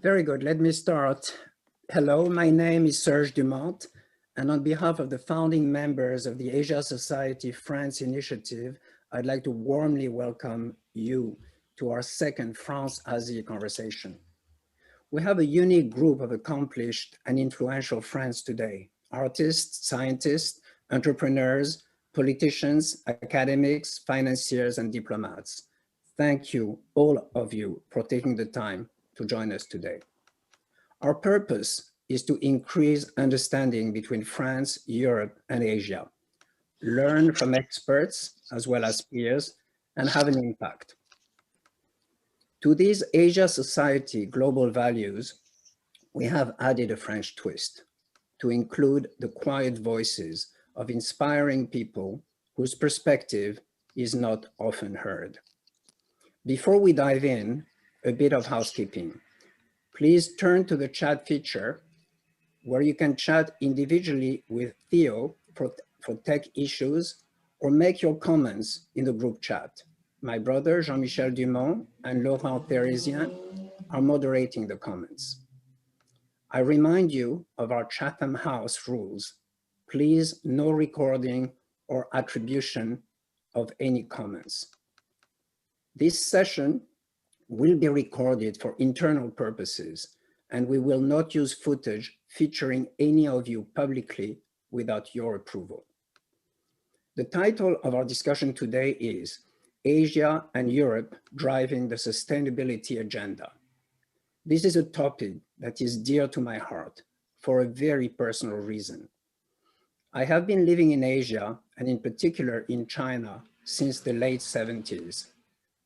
Very good. Let me start. Hello, my name is Serge Dumont, and on behalf of the founding members of the Asia Society France Initiative, I'd like to warmly welcome you to our second France-Asie conversation. We have a unique group of accomplished and influential friends today: artists, scientists, entrepreneurs, politicians, academics, financiers, and diplomats. Thank you, all of you, for taking the time to join us today. Our purpose is to increase understanding between France, Europe, and Asia, learn from experts as well as peers, and have an impact. To these Asia Society global values, we have added a French twist to include the quiet voices of inspiring people whose perspective is not often heard. Before we dive in, a bit of housekeeping. Please turn to the chat feature where you can chat individually with Theo for tech issues or make your comments in the group chat. My brother Jean-Michel Dumont and Laurent Thérisien are moderating the comments. I remind you of our Chatham House rules. Please, no recording or attribution of any comments. This session will be recorded for internal purposes, and we will not use footage featuring any of you publicly without your approval. The title of our discussion today is Asia and Europe Driving the Sustainability Agenda. This is a topic that is dear to my heart for a very personal reason. I have been living in Asia, and in particular in China, since the late 70s,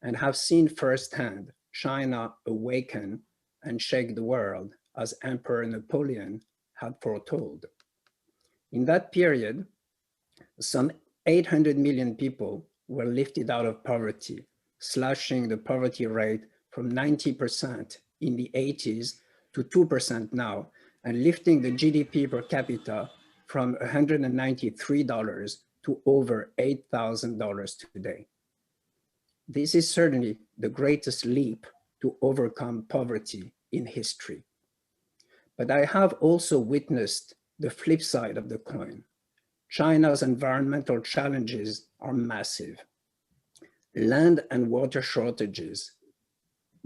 and have seen firsthand China awaken and shake the world as Emperor Napoleon had foretold. In that period, some 800 million people were lifted out of poverty, slashing the poverty rate from 90% in the 80s to 2% now, and lifting the GDP per capita from $193 to over $8,000 today. This is certainly the greatest leap to overcome poverty in history. But I have also witnessed the flip side of the coin. China's environmental challenges are massive. Land and water shortages,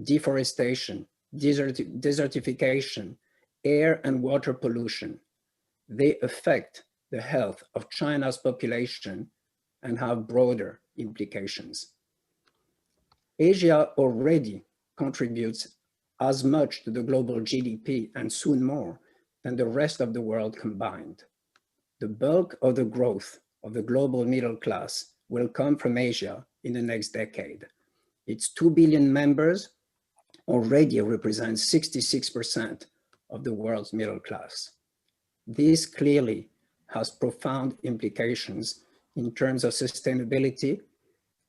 deforestation, desertification, air and water pollution, they affect the health of China's population and have broader implications. Asia already contributes as much to the global GDP and soon more than the rest of the world combined. The bulk of the growth of the global middle class will come from Asia in the next decade. Its 2 billion members already represent 66% of the world's middle class. This clearly has profound implications in terms of sustainability,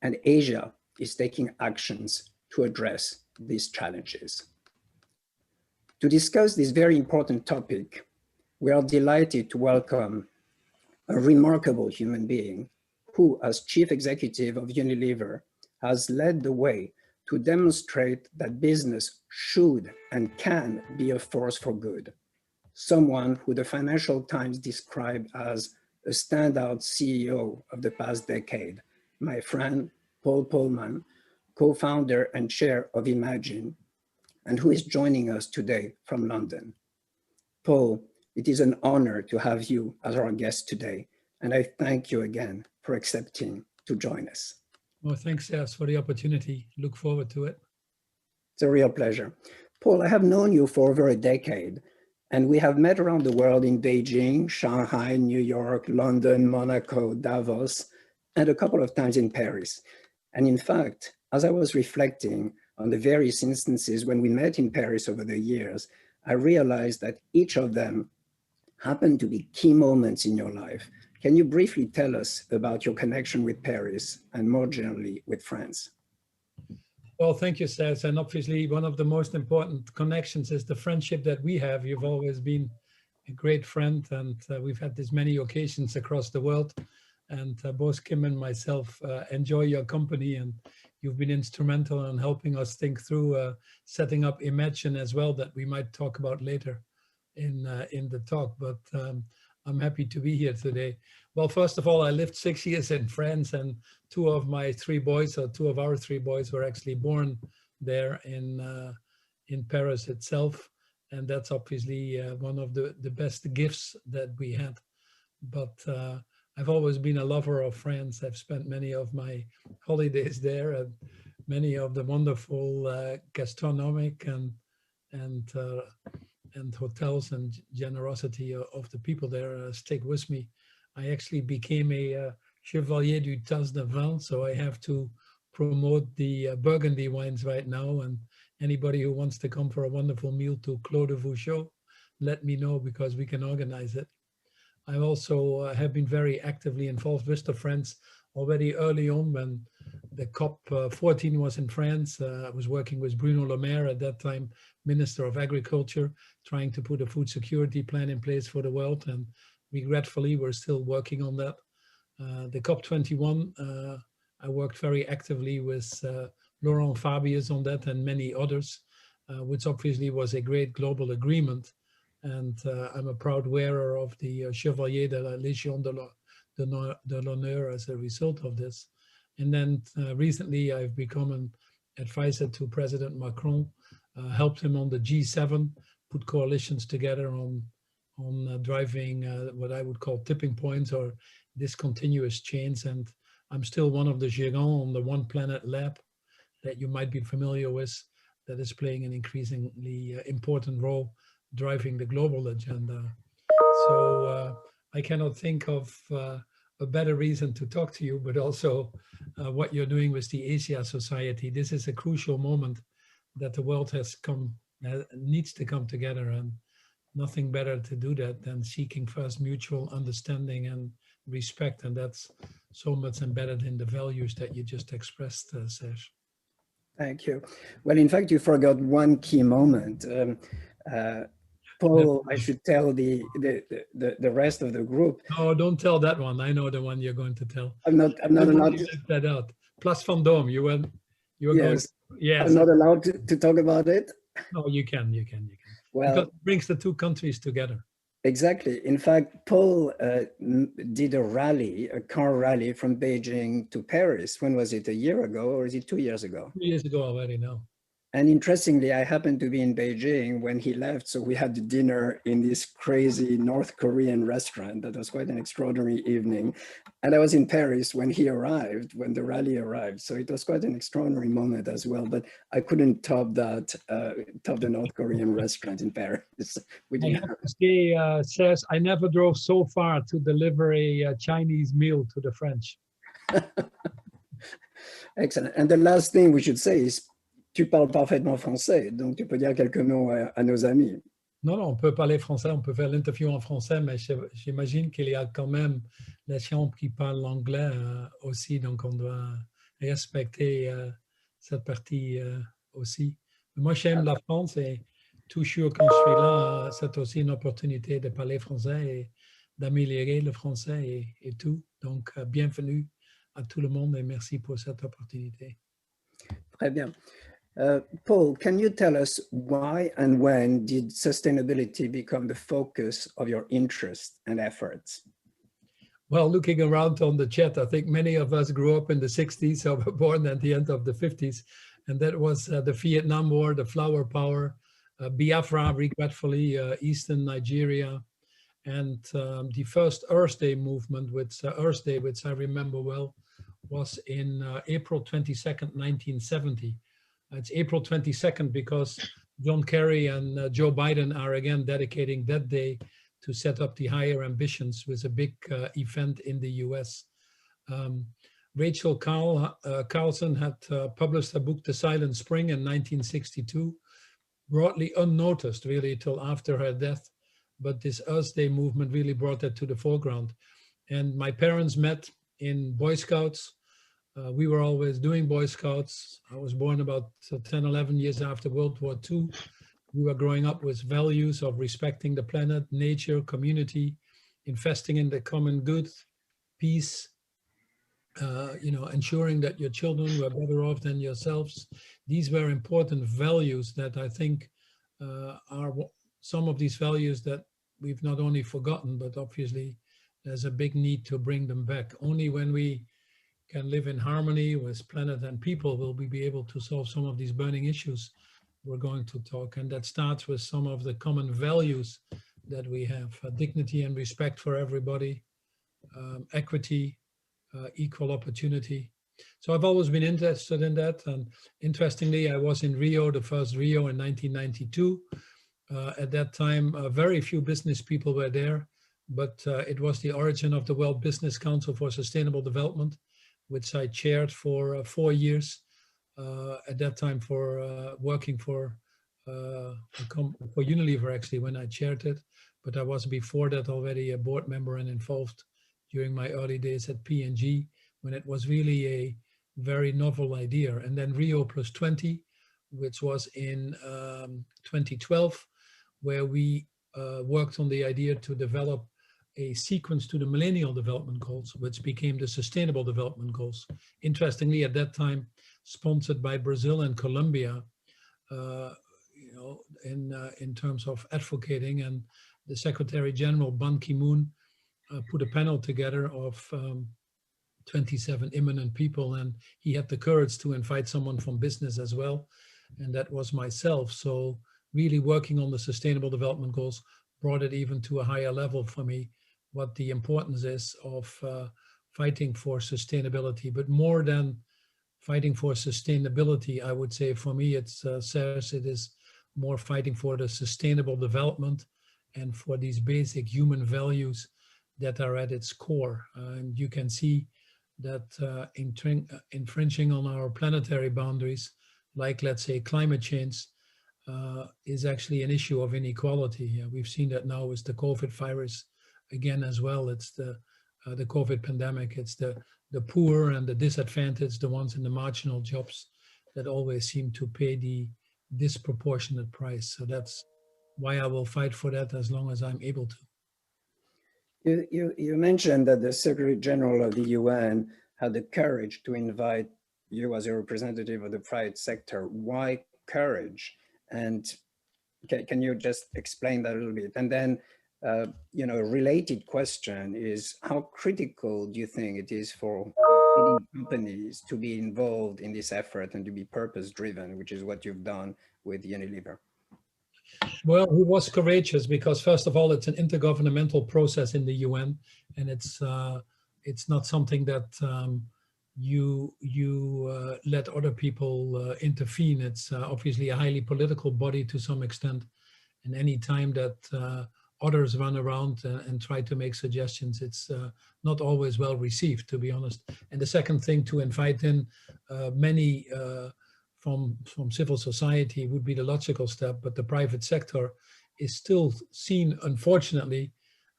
and Asia is taking actions to address these challenges. To discuss this very important topic, we are delighted to welcome a remarkable human being who, as chief executive of Unilever, has led the way to demonstrate that business should and can be a force for good. Someone who the Financial Times described as a standout CEO of the past decade, my friend Paul Polman, co-founder and chair of Imagine, and who is joining us today from London. Paul, it is an honor to have you as our guest today, and I thank you again for accepting to join us. Well, thanks, Serge, for the opportunity. Look forward to it. It's a real pleasure. Paul, I have known you for over a decade, and we have met around the world in Beijing, Shanghai, New York, London, Monaco, Davos, and a couple of times in Paris. And in fact, as I was reflecting on the various instances when we met in Paris over the years, I realized that each of them happened to be key moments in your life. Can you briefly tell us about your connection with Paris and more generally with France? Well, thank you, Serge. And obviously, one of the most important connections is the friendship that we have. You've always been a great friend, and we've had this many occasions across the world. And both Kim and myself enjoy your company, and you've been instrumental in helping us think through setting up Imagine as well, that we might talk about later in the talk. But I'm happy to be here today. Well, first of all, I lived 6 years in France, and two of our 3 boys were actually born there in Paris itself. And that's obviously one of the best gifts that we had. But I've always been a lover of France. I've spent many of my holidays there, and many of the wonderful gastronomic and hotels and generosity of the people there stick with me. I actually became a Chevalier du Tas de Vin, so I have to promote the Burgundy wines right now. And anybody who wants to come for a wonderful meal to Clos de Vougeot, let me know, because we can organize it. I also have been very actively involved with the Friends already early on when the COP14 was in France. I was working with Bruno Le Maire, at that time Minister of Agriculture, trying to put a food security plan in place for the world. And regretfully, we're still working on that. The COP21, I worked very actively with Laurent Fabius on that and many others, which obviously was a great global agreement. And I'm a proud wearer of the Chevalier de la Légion de l'Honneur as a result of this. And then recently I've become an advisor to President Macron, helped him on the G7, put coalitions together on driving what I would call tipping points or discontinuous chains. And I'm still one of the gérants on the One Planet Lab that you might be familiar with, that is playing an increasingly important role driving the global agenda. So I cannot think of a better reason to talk to you, but also what you're doing with the Asia Society. This is a crucial moment that the world needs to come together, and nothing better to do that than seeking first mutual understanding and respect. And that's so much embedded in the values that you just expressed, Serge. Thank you. Well, in fact, you forgot one key moment. Paul, I should tell the rest of the group. No, don't tell that one. I know the one you're going to tell. I'm not allowed to leave that out. Place Vendôme, you were yes, going. Yes. I'm not allowed to talk about it. No, you can. Well, because it brings the two countries together. Exactly. In fact, Paul did a car rally from Beijing to Paris. When was it? A year ago, or is it 2 years ago? 2 years ago already now. And interestingly, I happened to be in Beijing when he left. So we had dinner in this crazy North Korean restaurant. That was quite an extraordinary evening. And I was in Paris when he arrived, when the rally arrived. So it was quite an extraordinary moment as well. But I couldn't top the North Korean restaurant in Paris. I have to say, Serge, I never drove so far to deliver a Chinese meal to the French. Excellent. And the last thing we should say is, tu parles parfaitement français, donc tu peux dire quelques mots à nos amis. Non, on peut parler français, on peut faire l'interview en français, mais j'imagine qu'il y a quand même les gens qui parlent l'anglais aussi, donc on doit respecter cette partie aussi. Moi, j'aime la France et toujours quand je suis là, c'est aussi une opportunité de parler français et d'améliorer le français et tout. Donc, bienvenue à tout le monde et merci pour cette opportunité. Très bien. Paul, can you tell us why and when did sustainability become the focus of your interest and efforts? Well, looking around on the chat, I think many of us grew up in the 60s, so were born at the end of the 50s. And that was the Vietnam War, the Flower Power, Biafra, regretfully, Eastern Nigeria, and the first Earth Day movement, which I remember well, was in April 22nd, 1970. It's April 22nd because John Kerry and Joe Biden are again dedicating that day to set up the higher ambitions with a big event in the US. Rachel Carlson had published a book, The Silent Spring, in 1962, broadly unnoticed really till after her death. But this Earth Day movement really brought that to the foreground. And my parents met in Boy Scouts. We were always doing Boy Scouts. I was born about 10, 11 years after World War II. We were growing up with values of respecting the planet, nature, community, investing in the common good, peace, ensuring that your children were better off than yourselves. These were important values that I think are some of these values that we've not only forgotten, but obviously there's a big need to bring them back. Only when we can live in harmony with planet and people will we be able to solve some of these burning issues we're going to talk. And that starts with some of the common values that we have: dignity and respect for everybody, equity, equal opportunity. So I've always been interested in that. And interestingly, I was in Rio, the first Rio in 1992. At that time, very few business people were there, but it was the origin of the World Business Council for Sustainable Development, which I chaired for 4 years. At that time, for working for Unilever, actually, when I chaired it. But I was before that already a board member and involved during my early days at P&G, when it was really a very novel idea. And then Rio Plus 20, which was in 2012, where we worked on the idea to develop a sequence to the Millennial Development Goals, which became the Sustainable Development Goals. Interestingly, at that time, sponsored by Brazil and Colombia, in terms of advocating, and the Secretary General Ban Ki-moon put a panel together of 27 eminent people, and he had the courage to invite someone from business as well, and that was myself. So really working on the Sustainable Development Goals brought it even to a higher level for me, what the importance is of fighting for sustainability. But more than fighting for sustainability, I would say for me, it is more fighting for the sustainable development and for these basic human values that are at its core. And you can see that infringing on our planetary boundaries, like let's say climate change, is actually an issue of inequality. We've seen that now with the COVID virus again as well. It's the COVID pandemic. It's the poor and the disadvantaged, the ones in the marginal jobs, that always seem to pay the disproportionate price. So that's why I will fight for that as long as I'm able to. You mentioned that the Secretary General of the UN had the courage to invite you as a representative of the private sector. Why courage? And can you just explain that a little bit? And then, a related question is, how critical do you think it is for companies to be involved in this effort and to be purpose-driven, which is what you've done with Unilever? Well, he was courageous because, first of all, it's an intergovernmental process in the UN, and it's not something that you let other people intervene. It's obviously a highly political body to some extent, and any time that others run around and try to make suggestions, it's not always well received, to be honest. And the second thing, to invite in many from civil society would be the logical step, but the private sector is still seen, unfortunately,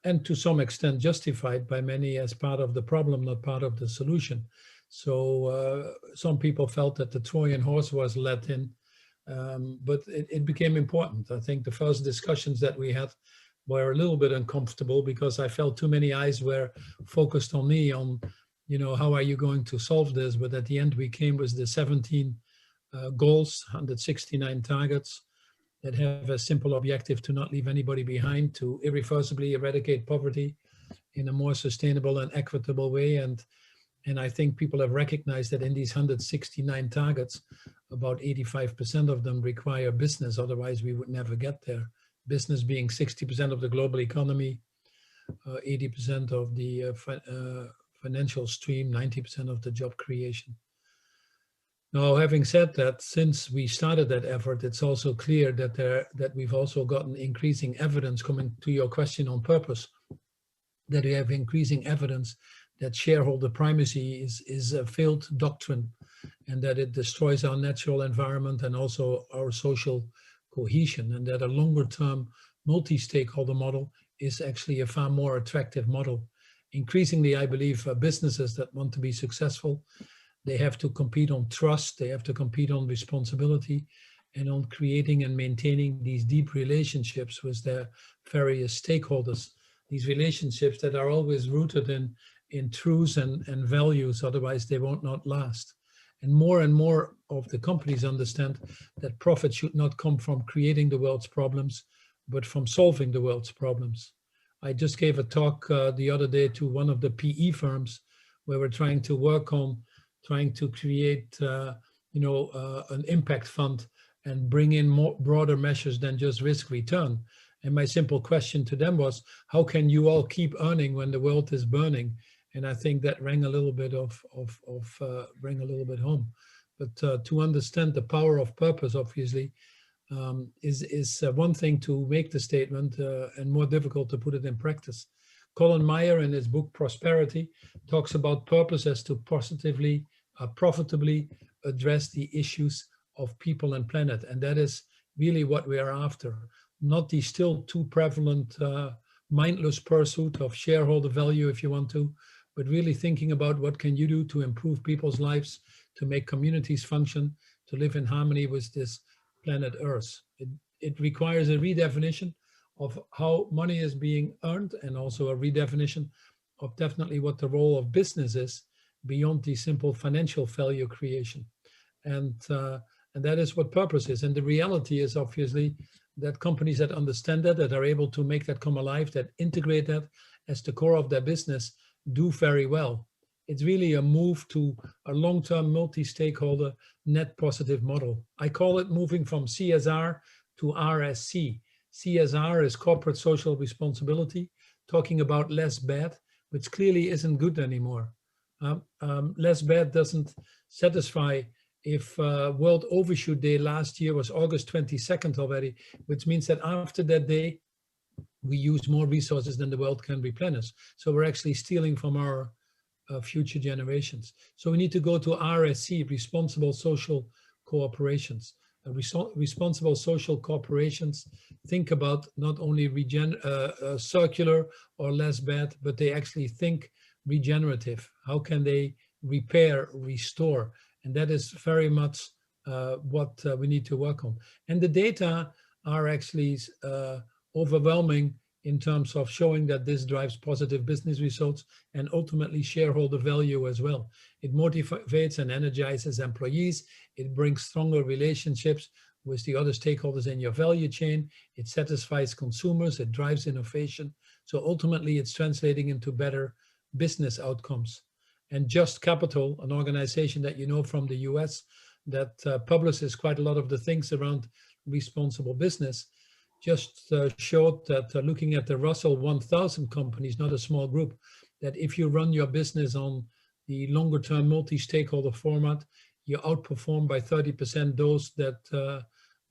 and to some extent justified by many as part of the problem, not part of the solution. So some people felt that the Trojan horse was let in, but it became important. I think the first discussions that we had were a little bit uncomfortable because I felt too many eyes were focused on me, on, how are you going to solve this? But at the end, we came with the 17 goals, 169 targets that have a simple objective to not leave anybody behind, to irreversibly eradicate poverty in a more sustainable and equitable way. And I think people have recognized that in these 169 targets, about 85% of them require business. Otherwise, we would never get there. Business being 60% of the global economy, 80% of the financial stream, 90% of the job creation. Now, having said that, since we started that effort, it's also clear that we've also gotten increasing evidence, coming to your question on purpose, that we have increasing evidence that shareholder primacy is a failed doctrine, and that it destroys our natural environment and also our social cohesion, and that a longer-term multi-stakeholder model is actually a far more attractive model. Increasingly, I believe businesses that want to be successful, they have to compete on trust, they have to compete on responsibility, and on creating and maintaining these deep relationships with their various stakeholders. These relationships that are always rooted in in truths and values, otherwise they won't not last. And more of the companies understand that profit should not come from creating the world's problems, but from solving the world's problems. I just gave a talk the other day to one of the PE firms where we're trying to work on trying to create, an impact fund and bring in more broader measures than just risk return. And my simple question to them was, how can you all keep earning when the world is burning? And I think that rang a little bit rang a little bit home. But to understand the power of purpose, obviously, is one thing to make the statement and more difficult to put it in practice. Colin Meyer, in his book Prosperity, talks about purpose as to positively, profitably address the issues of people and planet. And that is really what we are after, not the still too prevalent mindless pursuit of shareholder value, if you want to, but really thinking about what can you do to improve people's lives, to make communities function, to live in harmony with this planet Earth. It requires a redefinition of how money is being earned, and also a redefinition of definitely what the role of business is beyond the simple financial value creation. And that is what purpose is. And the reality is obviously that companies that understand that are able to make that come alive, that integrate that as the core of their business, do very well. It's really a move to a long-term multi-stakeholder net positive model. I call it moving from CSR to RSC. CSR is corporate social responsibility, talking about less bad, which clearly isn't good anymore. Less bad doesn't satisfy. If World Overshoot Day last year was August 22nd already, which means that after that day, we use more resources than the world can replenish. So we're actually stealing from our future generations. So we need to go to RSC, responsible social corporations. Responsible social corporations think about not only circular or less bad, but they actually think regenerative. How can they repair, restore? And that is very much what we need to work on. And the data are actually overwhelming in terms of showing that this drives positive business results and ultimately shareholder value as well. It motivates and energizes employees. It brings stronger relationships with the other stakeholders in your value chain. It satisfies consumers. It drives innovation. So ultimately, it's translating into better business outcomes. And Just Capital, an organization that you know from the US that publishes quite a lot of the things around responsible business, just showed that looking at the Russell 1000 companies, not a small group, that if you run your business on the longer term multi-stakeholder format, you outperform by 30% those that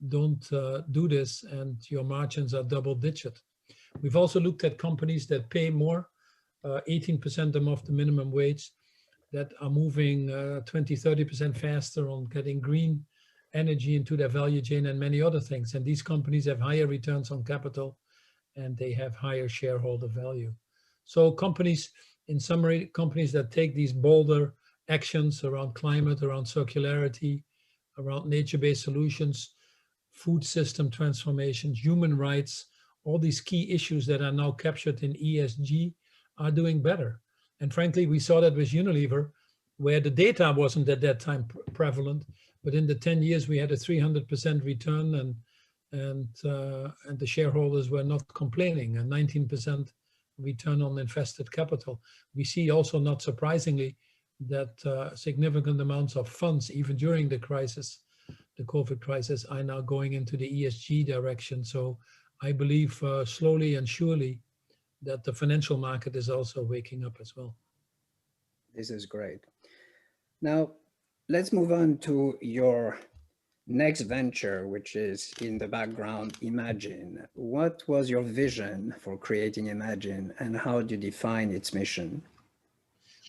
don't do this, and your margins are double digit. We've also looked at companies that pay more, 18% above the minimum wage, that are moving 20-30% faster on getting green energy into their value chain and many other things. And these companies have higher returns on capital and they have higher shareholder value. So companies, in summary, companies that take these bolder actions around climate, around circularity, around nature-based solutions, food system transformations, human rights, all these key issues that are now captured in ESG are doing better. And frankly, we saw that with Unilever, where the data wasn't at that time prevalent, but in the 10 years we had a 300% return, and the shareholders were not complaining, a 19% return on invested capital. We see also, not surprisingly, that significant amounts of funds, even during the crisis, the COVID crisis, are now going into the ESG direction. So I believe slowly and surely that the financial market is also waking up as well. This is great. Now, let's move on to your next venture, which is in the background, Imagine. What was your vision for creating Imagine, and how do you define its mission?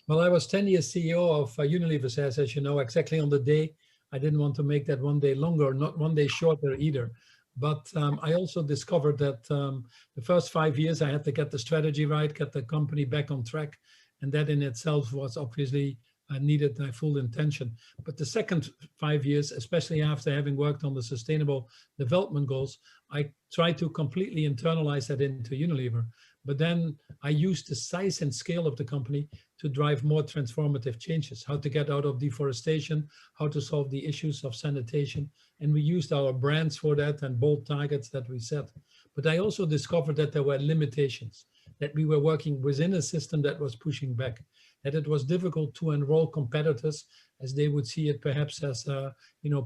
Well, I was 10 years CEO of Unilever, as you know, exactly on the day. I didn't want to make that one day longer, not one day shorter either. But I also discovered that the first 5 years I had to get the strategy right, get the company back on track. And that in itself was obviously needed my full attention. But the second 5 years, especially after having worked on the Sustainable Development Goals, I tried to completely internalize that into Unilever. But then I used the size and scale of the company to drive more transformative changes, how to get out of deforestation, how to solve the issues of sanitation. And we used our brands for that and bold targets that we set. But I also discovered that there were limitations, that we were working within a system that was pushing back, that it was difficult to enroll competitors as they would see it perhaps as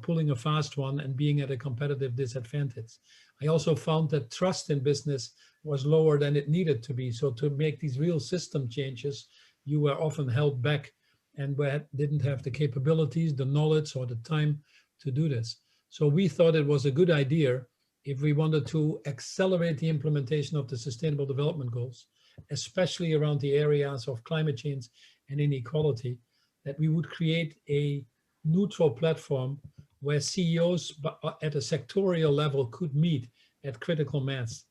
pulling a fast one and being at a competitive disadvantage. I also found that trust in business was lower than it needed to be. So to make these real system changes, you were often held back and didn't have the capabilities, the knowledge, or the time to do this. So we thought it was a good idea, if we wanted to accelerate the implementation of the Sustainable Development Goals, especially around the areas of climate change and inequality, that we would create a neutral platform where CEOs at a sectorial level could meet at critical mass.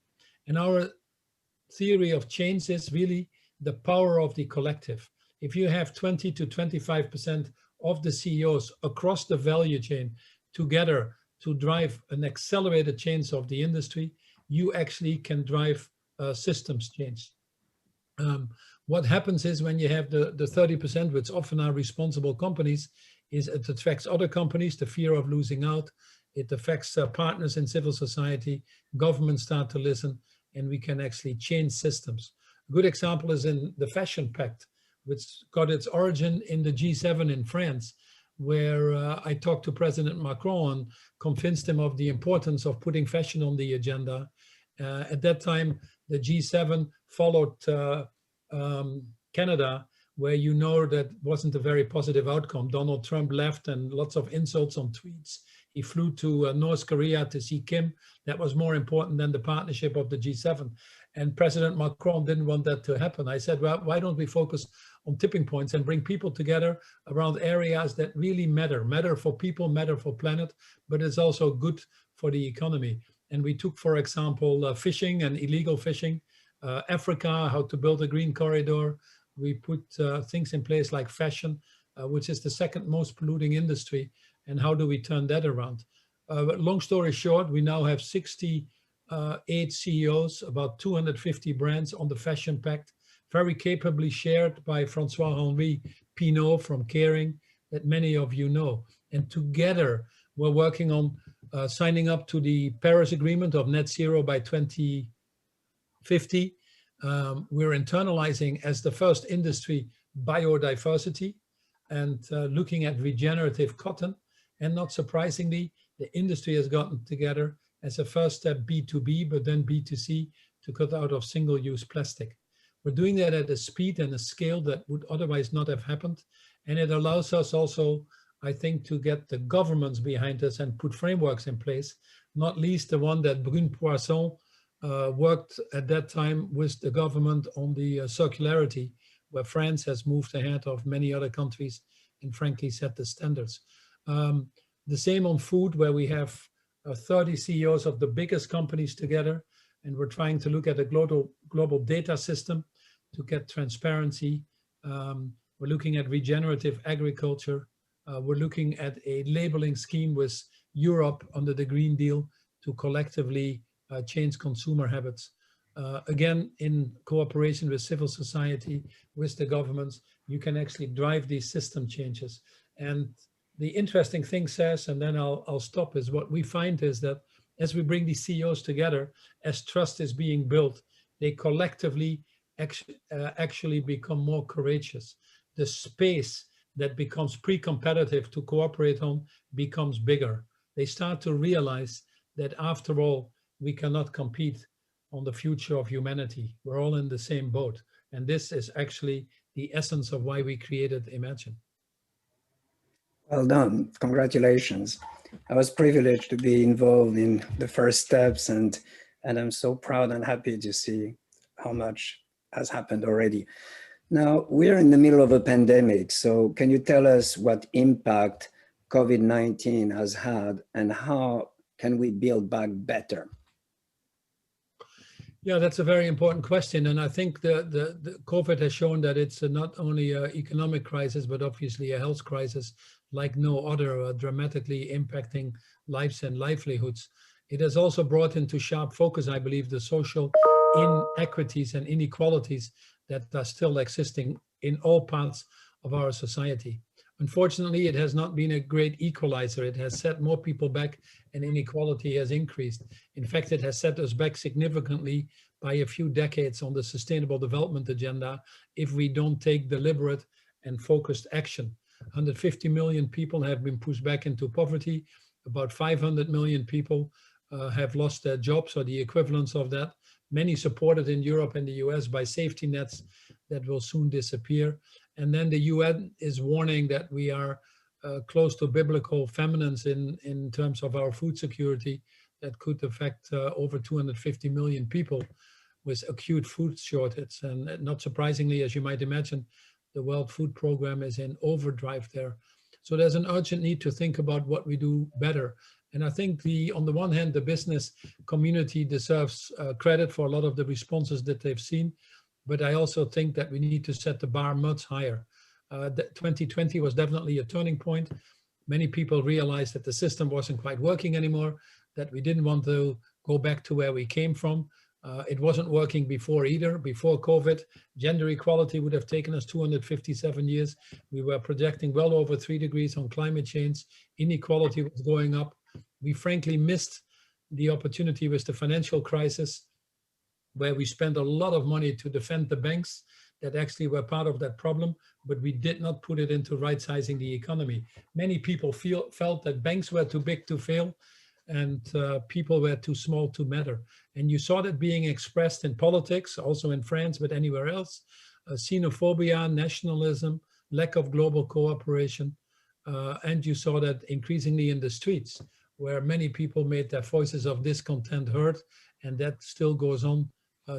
And our theory of change is really the power of the collective. If you have 20 to 25% of the CEOs across the value chain together to drive an accelerated change of the industry, you actually can drive systems change. What happens is when you have the 30%, which often are responsible companies, is it attracts other companies, the fear of losing out. It affects partners in civil society, governments start to listen, and we can actually change systems. A good example is in the Fashion Pact, which got its origin in the G7 in France, where I talked to President Macron and convinced him of the importance of putting fashion on the agenda. At that time, the G7 followed Canada, where that wasn't a very positive outcome. Donald Trump left and lots of insults on tweets. He flew to North Korea to see Kim. That was more important than the partnership of the G7. And President Macron didn't want that to happen. I said, well, why don't we focus on tipping points and bring people together around areas that really matter for people, matter for planet, but it's also good for the economy. And we took, for example, fishing and illegal fishing, Africa, how to build a green corridor. We put things in place like fashion, which is the second most polluting industry, and how do we turn that around? But long story short, we now have 68 CEOs, about 250 brands on the Fashion Pact, very capably shared by François-Henri Pinault from Caring, that many of you know. And together, we're working on signing up to the Paris Agreement of net zero by 2050. We're internalizing as the first industry biodiversity and looking at regenerative cotton. And not surprisingly, the industry has gotten together as a first step B2B, but then B2C to cut out of single-use plastic. We're doing that at a speed and a scale that would otherwise not have happened. And it allows us also, I think, to get the governments behind us and put frameworks in place, not least the one that Brune Poisson worked at that time with the government on the circularity, where France has moved ahead of many other countries and frankly set the standards. The same on food, where we have 30 CEOs of the biggest companies together, and we're trying to look at a global data system to get transparency. We're looking at regenerative agriculture. We're looking at a labeling scheme with Europe under the Green Deal to collectively change consumer habits. Again, in cooperation with civil society, with the governments, you can actually drive these system changes. And the interesting thing says, and then I'll stop, is what we find is that as we bring these CEOs together, as trust is being built, they collectively actually become more courageous. The space that becomes pre-competitive to cooperate on becomes bigger. They start to realize that after all, we cannot compete on the future of humanity. We're all in the same boat. And this is actually the essence of why we created Imagine. Well done, congratulations. I was privileged to be involved in the first steps, and I'm so proud and happy to see how much has happened already. Now, we're in the middle of a pandemic, so can you tell us what impact COVID-19 has had and how can we build back better? Yeah, that's a very important question. And I think the COVID has shown that it's not only an economic crisis, but obviously a health crisis like no other, dramatically impacting lives and livelihoods. It has also brought into sharp focus, I believe, the social inequities and inequalities that are still existing in all parts of our society. Unfortunately, it has not been a great equalizer. It has set more people back and inequality has increased. In fact, it has set us back significantly by a few decades on the sustainable development agenda if we don't take deliberate and focused action. 150 million people have been pushed back into poverty. About 500 million people have lost their jobs or the equivalents of that. Many supported in Europe and the US by safety nets that will soon disappear. And then the UN is warning that we are close to biblical famines in terms of our food security that could affect over 250 million people with acute food shortage. And not surprisingly, as you might imagine, the World Food Program is in overdrive there. So there's an urgent need to think about what we do better. And I think on the one hand, the business community deserves credit for a lot of the responses that they've seen. But I also think that we need to set the bar much higher. 2020 was definitely a turning point. Many people realized that the system wasn't quite working anymore, that we didn't want to go back to where we came from. It wasn't working before either. Before COVID, gender equality would have taken us 257 years. We were projecting well over 3 degrees on climate change. Inequality was going up. We frankly missed the opportunity with the financial crisis, where we spent a lot of money to defend the banks that actually were part of that problem, but we did not put it into right-sizing the economy. Many people felt that banks were too big to fail and people were too small to matter. And you saw that being expressed in politics, also in France, but anywhere else. Xenophobia, nationalism, lack of global cooperation. And you saw that increasingly in the streets, where many people made their voices of discontent heard, and that still goes on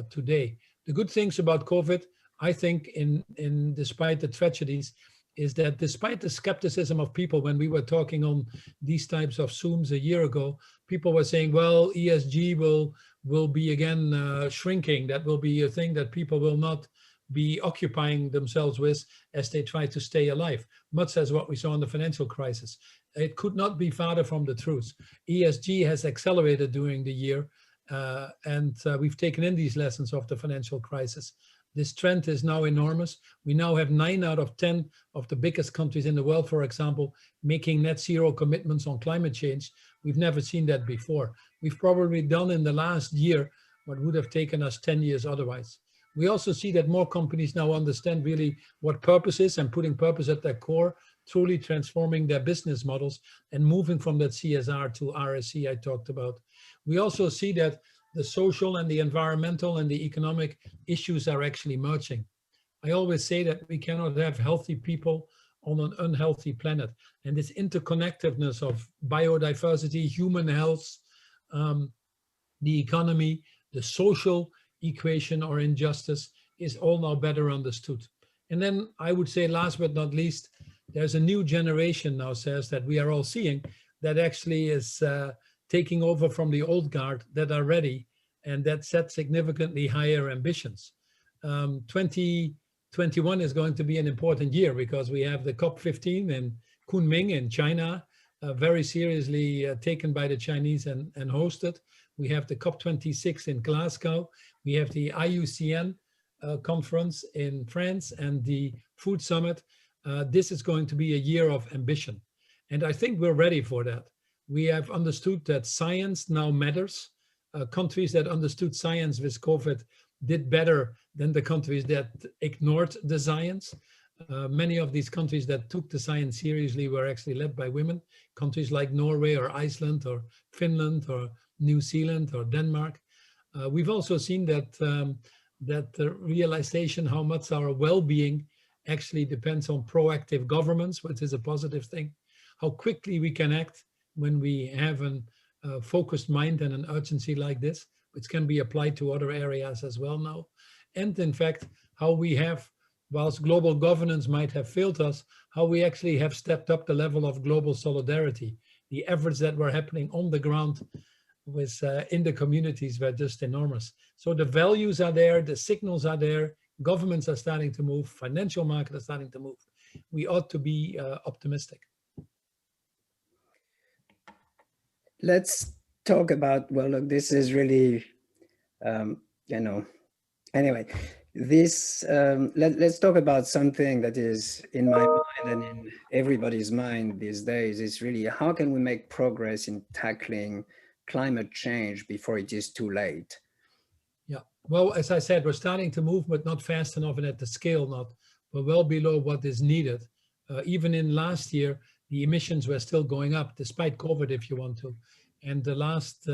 today. The good things about COVID, I think, in despite the tragedies, is that despite the skepticism of people when we were talking on these types of Zooms a year ago, people were saying, well, ESG will be again shrinking. That will be a thing that people will not be occupying themselves with as they try to stay alive, much as what we saw in the financial crisis. It could not be farther from the truth. ESG has accelerated during the year, and we've taken in these lessons of the financial crisis. This trend is now enormous. We now have 9 out of 10 of the biggest countries in the world, for example, making net zero commitments on climate change. We've never seen that before. We've probably done in the last year what would have taken us 10 years otherwise. We also see that more companies now understand really what purpose is and putting purpose at their core, truly transforming their business models and moving from that CSR to RSE I talked about. We also see that the social and the environmental and the economic issues are actually merging. I always say that we cannot have healthy people on an unhealthy planet. And this interconnectedness of biodiversity, human health, the economy, the social equation or injustice is all now better understood. And then I would say, last but not least, there's a new generation now says that we are all seeing that actually is taking over from the old guard that are ready and that set significantly higher ambitions. 2021 is going to be an important year because we have the COP15 in Kunming in China, very seriously taken by the Chinese and hosted. We have the COP26 in Glasgow. We have the IUCN conference in France and the Food Summit. This is going to be a year of ambition. And I think we're ready for that. We have understood that science now matters. Countries that understood science with COVID did better than the countries that ignored the science. Many of these countries that took the science seriously were actually led by women. Countries like Norway or Iceland or Finland or New Zealand or Denmark. We've also seen that, that the realization how much our well-being actually depends on proactive governments, which is a positive thing. How quickly we can act when we have a focused mind and an urgency like this, which can be applied to other areas as well now. And in fact, how we have, whilst global governance might have failed us, how we actually have stepped up the level of global solidarity. The efforts that were happening on the ground in the communities were just enormous. So the values are there, the signals are there, governments are starting to move, financial markets are starting to move. We ought to be optimistic. Let's talk about, well, look, this is really, you know, anyway, let's talk about something that is in my mind and in everybody's mind these days. Is really, how can we make progress in tackling climate change before it is too late? Yeah, well, as I said, we're starting to move, but not fast enough and at the scale not. We're well below what is needed. Even in last year, the emissions were still going up, despite COVID, if you want to. And the last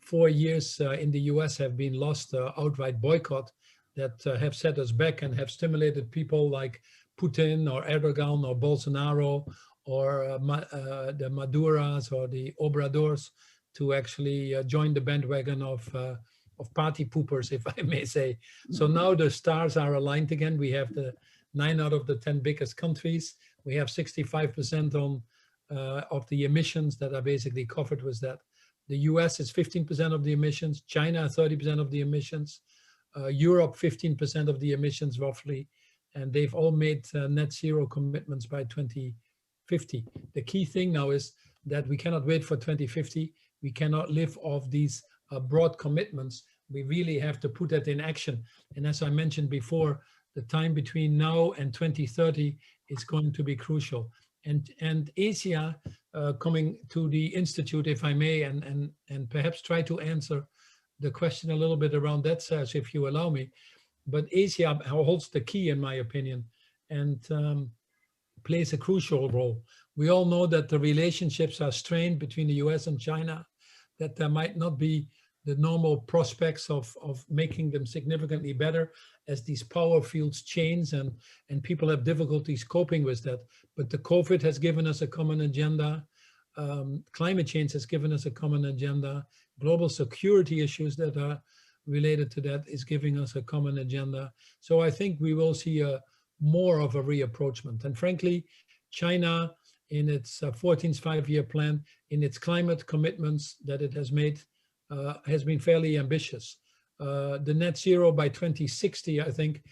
4 years in the US have been lost outright boycott that have set us back and have stimulated people like Putin or Erdogan or Bolsonaro or the Maduras or the Obradors to actually join the bandwagon of party poopers, if I may say. So now the stars are aligned again. We have the 9 out of the 10 biggest countries. We have 65% on of the emissions that are basically covered with that. The US is 15% of the emissions, China 30% of the emissions, Europe 15% of the emissions roughly, and they've all made net zero commitments by 2050. The key thing now is that we cannot wait for 2050. We cannot live off these broad commitments. We really have to put that in action. And as I mentioned before, the time between now and 2030 is going to be crucial. And Asia, coming to the Institute, if I may, and perhaps try to answer the question a little bit around that, Serge, if you allow me. But Asia holds the key, in my opinion, and plays a crucial role. We all know that the relationships are strained between the US and China, that there might not be the normal prospects of making them significantly better as these power fields change and people have difficulties coping with that. But the COVID has given us a common agenda. Climate change has given us a common agenda. Global security issues that are related to that is giving us a common agenda. So I think we will see more of a reapproachment. And frankly, China, in its 14th five-year plan, in its climate commitments that it has made, has been fairly ambitious. The net zero by 2060, I think,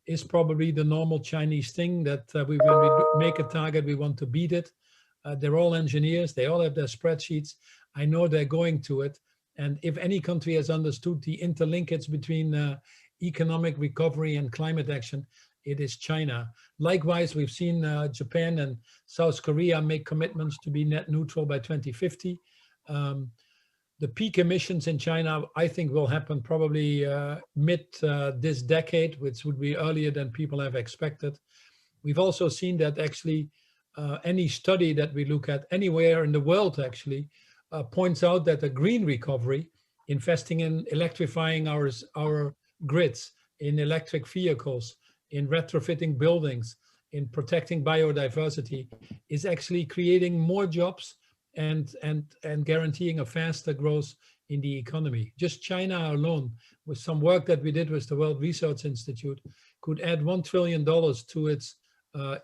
is probably the normal Chinese thing that when we make a target, we want to beat it. They're all engineers. They all have their spreadsheets. I know they're going to it. And if any country has understood the interlinkage between economic recovery and climate action, it is China. Likewise, we've seen Japan and South Korea make commitments to be net neutral by 2050. The peak emissions in China, I think, will happen probably mid this decade, which would be earlier than people have expected. We've also seen that actually any study that we look at anywhere in the world actually points out that a green recovery, investing in electrifying our grids, in electric vehicles, in retrofitting buildings, in protecting biodiversity, is actually creating more jobs and guaranteeing a faster growth in the economy. Just China alone, with some work that we did with the World Resource Institute, could add $1 trillion to its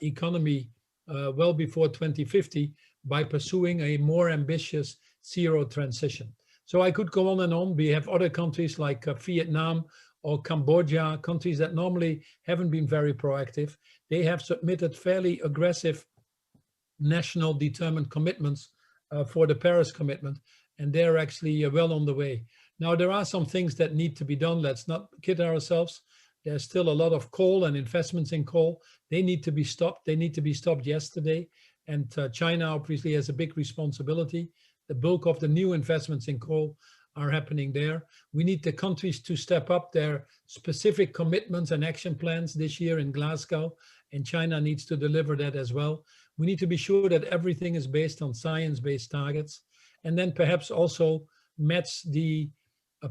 economy well before 2050 by pursuing a more ambitious zero transition. So I could go on and on. We have other countries like Vietnam or Cambodia, countries that normally haven't been very proactive. They have submitted fairly aggressive national determined commitments for the Paris commitment, and they're actually well on the way. Now, there are some things that need to be done. Let's not kid ourselves. There's still a lot of coal and investments in coal. They need to be stopped. They need to be stopped yesterday. And China obviously has a big responsibility. The bulk of the new investments in coal are happening there. We need the countries to step up their specific commitments and action plans this year in Glasgow, and China needs to deliver that as well. We need to be sure that everything is based on science-based targets, and then perhaps also match the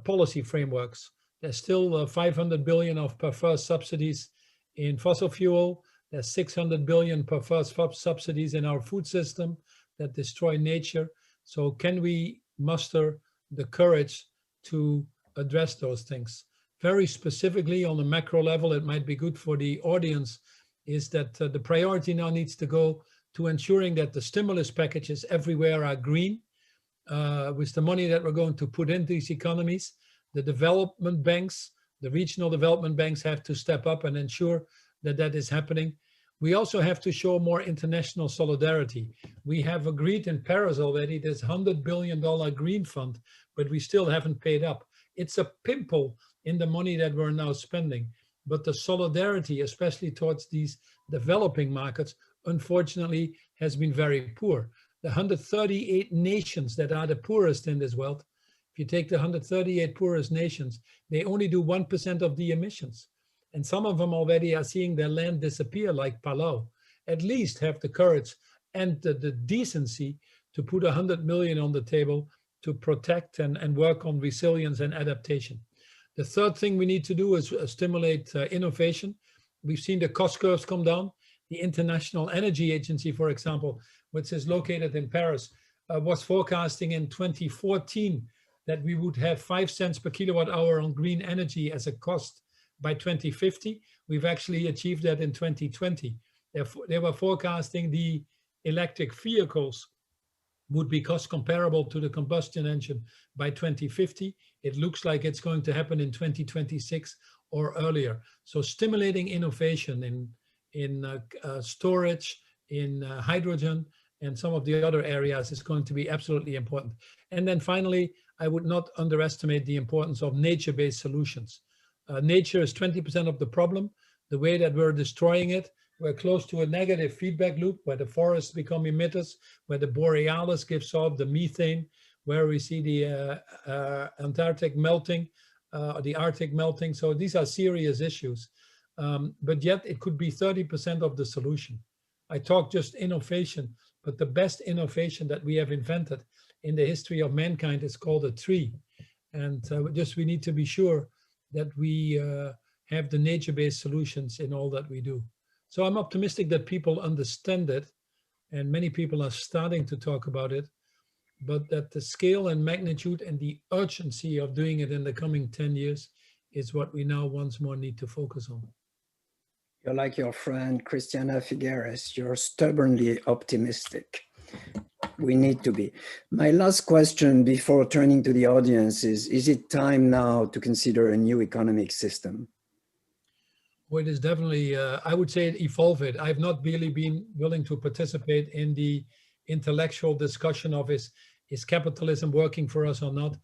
policy frameworks. There's still 500 billion of per first subsidies in fossil fuel. There's 600 billion per first subsidies in our food system that destroy nature. So can we muster the courage to address those things? Very specifically on the macro level, it might be good for the audience, is that the priority now needs to go to ensuring that the stimulus packages everywhere are green. with the money that we're going to put into these economies. The development banks, the regional development banks have to step up and ensure that that is happening. We also have to show more international solidarity. We have agreed in Paris already this $100 billion green fund, but we still haven't paid up. It's a pimple in the money that we're now spending. But the solidarity, especially towards these developing markets, unfortunately has been very poor. The 138 nations that are the poorest in this world, if you take the 138 poorest nations, they only do 1% of the emissions. And some of them already are seeing their land disappear, like Palau. At least have the courage and the decency to put 100 million on the table to protect and work on resilience and adaptation. The third thing we need to do is stimulate innovation. We've seen the cost curves come down. The International Energy Agency, for example, which is located in Paris, was forecasting in 2014 that we would have 5 cents per kilowatt hour on green energy as a cost by 2050. We've actually achieved that in 2020. They were forecasting the electric vehicles would be cost comparable to the combustion engine by 2050. It looks like it's going to happen in 2026 or earlier. So stimulating innovation in storage, in hydrogen, and some of the other areas is going to be absolutely important. And then finally, I would not underestimate the importance of nature-based solutions. Nature is 20% of the problem. The way that we're destroying it, we're close to a negative feedback loop where the forests become emitters, where the borealis gives off the methane, where we see the Antarctic melting, the Arctic melting. So these are serious issues. But yet it could be 30% of the solution. I talk just innovation, but the best innovation that we have invented in the history of mankind is called a tree. And we need to be sure that we have the nature-based solutions in all that we do. So I'm optimistic that people understand it, and many people are starting to talk about it, but that the scale and magnitude and the urgency of doing it in the coming 10 years is what we now once more need to focus on. You're like your friend Christiana Figueres, you're stubbornly optimistic. We need to be. My last question before turning to the audience is it time now to consider a new economic system? Well, it is definitely, I would say, evolve it. I've not really been willing to participate in the intellectual discussion of is capitalism working for us or not?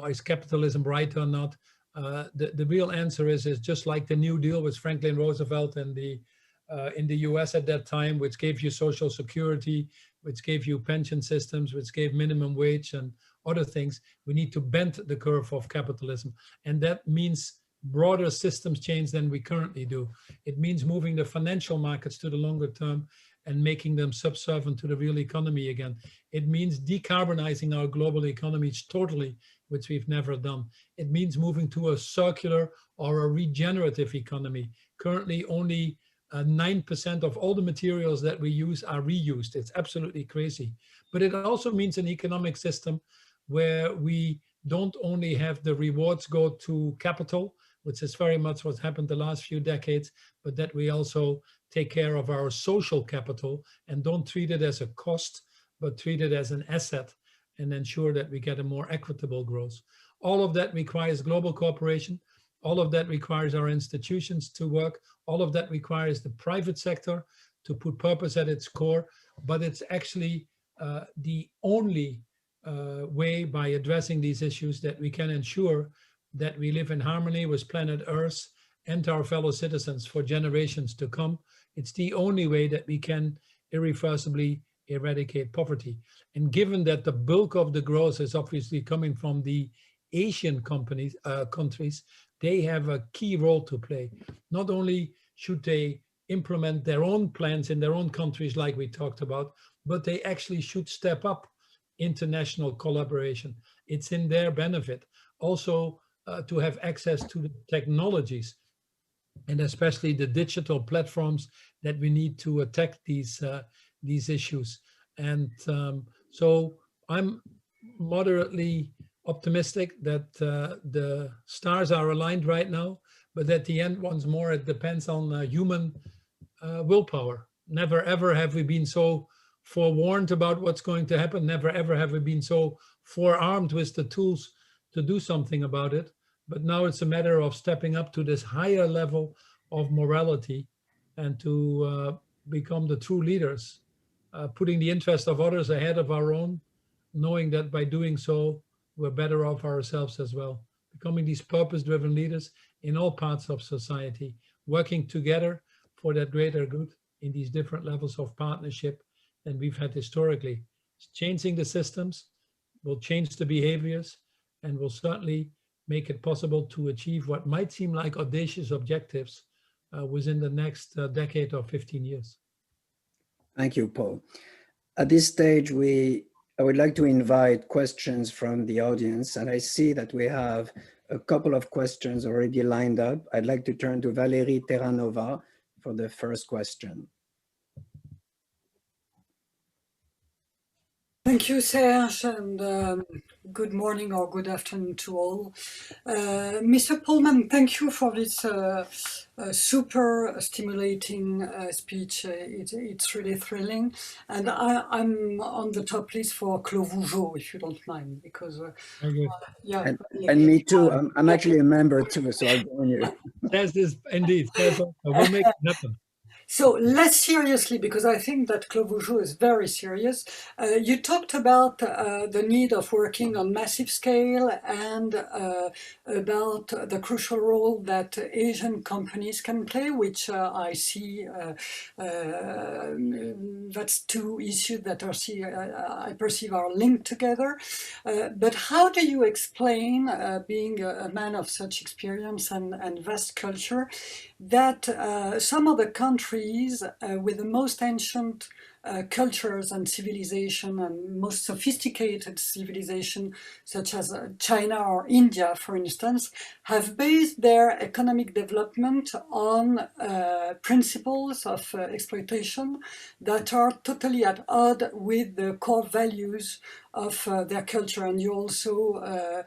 Is capitalism right or not? The real answer is just like the New Deal with Franklin Roosevelt and in the US at that time, which gave you social security, which gave you pension systems, which gave minimum wage and other things. We need to bend the curve of capitalism. And that means broader systems change than we currently do. It means moving the financial markets to the longer term and making them subservient to the real economy again. It means decarbonizing our global economies totally, which we've never done. It means moving to a circular or a regenerative economy. Currently, only 9% of all the materials that we use are reused. It's absolutely crazy. But it also means an economic system where we don't only have the rewards go to capital, which is very much what's happened the last few decades, but that we also take care of our social capital and don't treat it as a cost, but treat it as an asset and ensure that we get a more equitable growth. All of that requires global cooperation. All of that requires our institutions to work. All of that requires the private sector to put purpose at its core. But it's actually the only way by addressing these issues that we can ensure that we live in harmony with planet Earth and our fellow citizens for generations to come. It's the only way that we can irreversibly eradicate poverty. And given that the bulk of the growth is obviously coming from the Asian countries, they have a key role to play. Not only should they implement their own plans in their own countries like we talked about, but they actually should step up international collaboration. It's in their benefit. Also, to have access to the technologies and especially the digital platforms that we need to attack these issues. And so I'm moderately optimistic that the stars are aligned right now, but at the end, once more, it depends on human willpower. Never ever have we been so forewarned about what's going to happen. Never ever have we been so forearmed with the tools to do something about it. But now it's a matter of stepping up to this higher level of morality and to become the true leaders, putting the interest of others ahead of our own, knowing that by doing so, we're better off ourselves as well. Becoming these purpose-driven leaders in all parts of society, working together for that greater good in these different levels of partnership than we've had historically. Changing the systems will change the behaviors and will certainly make it possible to achieve what might seem like audacious objectives within the next decade or 15 years. Thank you, Paul. At this stage, I would like to invite questions from the audience, and I see that we have a couple of questions already lined up. I'd like to turn to Valérie Terranova for the first question. Thank you, Serge, and good morning or good afternoon to all. Mr. Polman, thank you for this super stimulating speech. It's really thrilling. And I'm on the top list for Clos Vougeot, if you don't mind, because yeah. And me too. I'm actually a member too, so I'll join you. There's this, indeed. We'll make it happen. So less seriously, because I think that Clos Vougeot is very serious. You talked about the need of working on massive scale and about the crucial role that Asian companies can play, which I see that's two issues that I perceive are linked together. But how do you explain, being a man of such experience and vast culture, that some of the countries with the most ancient cultures and civilization and most sophisticated civilization, such as China or India, for instance, have based their economic development on principles of exploitation that are totally at odds with the core values of their culture. And you also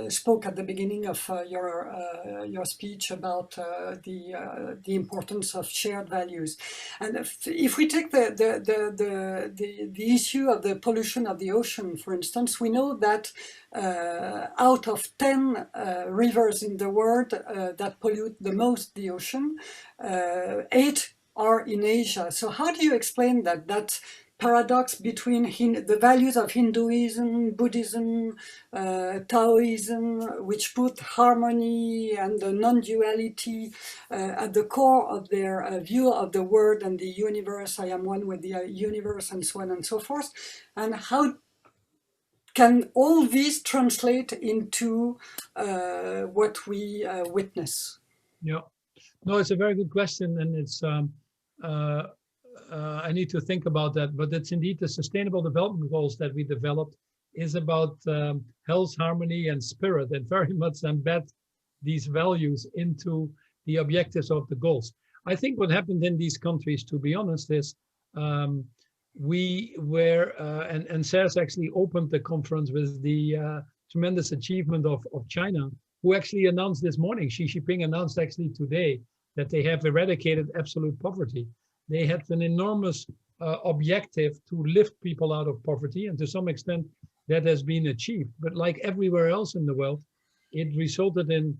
spoke at the beginning of your speech about the importance of shared values. And if we take the issue of the pollution of the ocean, for instance, we know that out of 10 rivers in the world that pollute the most the ocean, 8 are in Asia. So how do you explain that paradox between the values of Hinduism, Buddhism, Taoism, which put harmony and the non-duality at the core of their view of the world and the universe? I am one with the universe, and so on and so forth. And how can all these translate into what we witness? Yeah, no, it's a very good question, and it's I need to think about that, but it's indeed the Sustainable Development Goals that we developed is about health, harmony, and spirit, and very much embed these values into the objectives of the goals. I think what happened in these countries, to be honest, is we were, and Serge actually opened the conference with the tremendous achievement of China, who actually announced this morning, Xi Jinping announced actually today, that they have eradicated absolute poverty. They had an enormous objective to lift people out of poverty, and to some extent that has been achieved. But like everywhere else in the world, it resulted in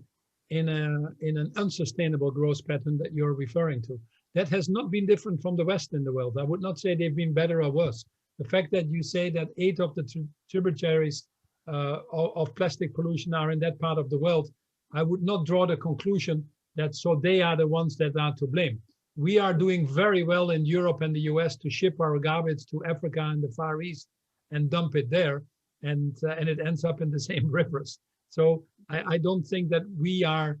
an unsustainable growth pattern that you're referring to. That has not been different from the West in the world. I would not say they've been better or worse. The fact that you say that 8 of the tributaries of plastic pollution are in that part of the world, I would not draw the conclusion that so they are the ones that are to blame. We are doing very well in Europe and the US to ship our garbage to Africa and the Far East and dump it there, and it ends up in the same rivers. So I don't think that we are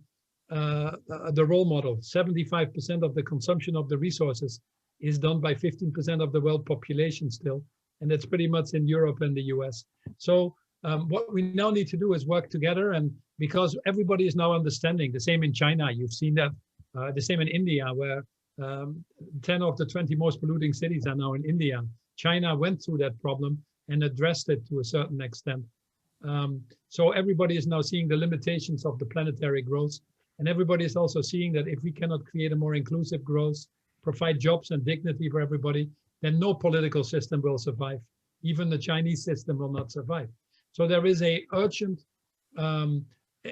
the role model. 75% of the consumption of the resources is done by 15% of the world population still, and that's pretty much in Europe and the US. So what we now need to do is work together, and because everybody is now understanding, the same in China, you've seen that, the same in India, where 10 of the 20 most polluting cities are now in India. China went through that problem and addressed it to a certain extent. So everybody is now seeing the limitations of the planetary growth, and everybody is also seeing that if we cannot create a more inclusive growth, provide jobs and dignity for everybody, then no political system will survive. Even the Chinese system will not survive. So there is a urgent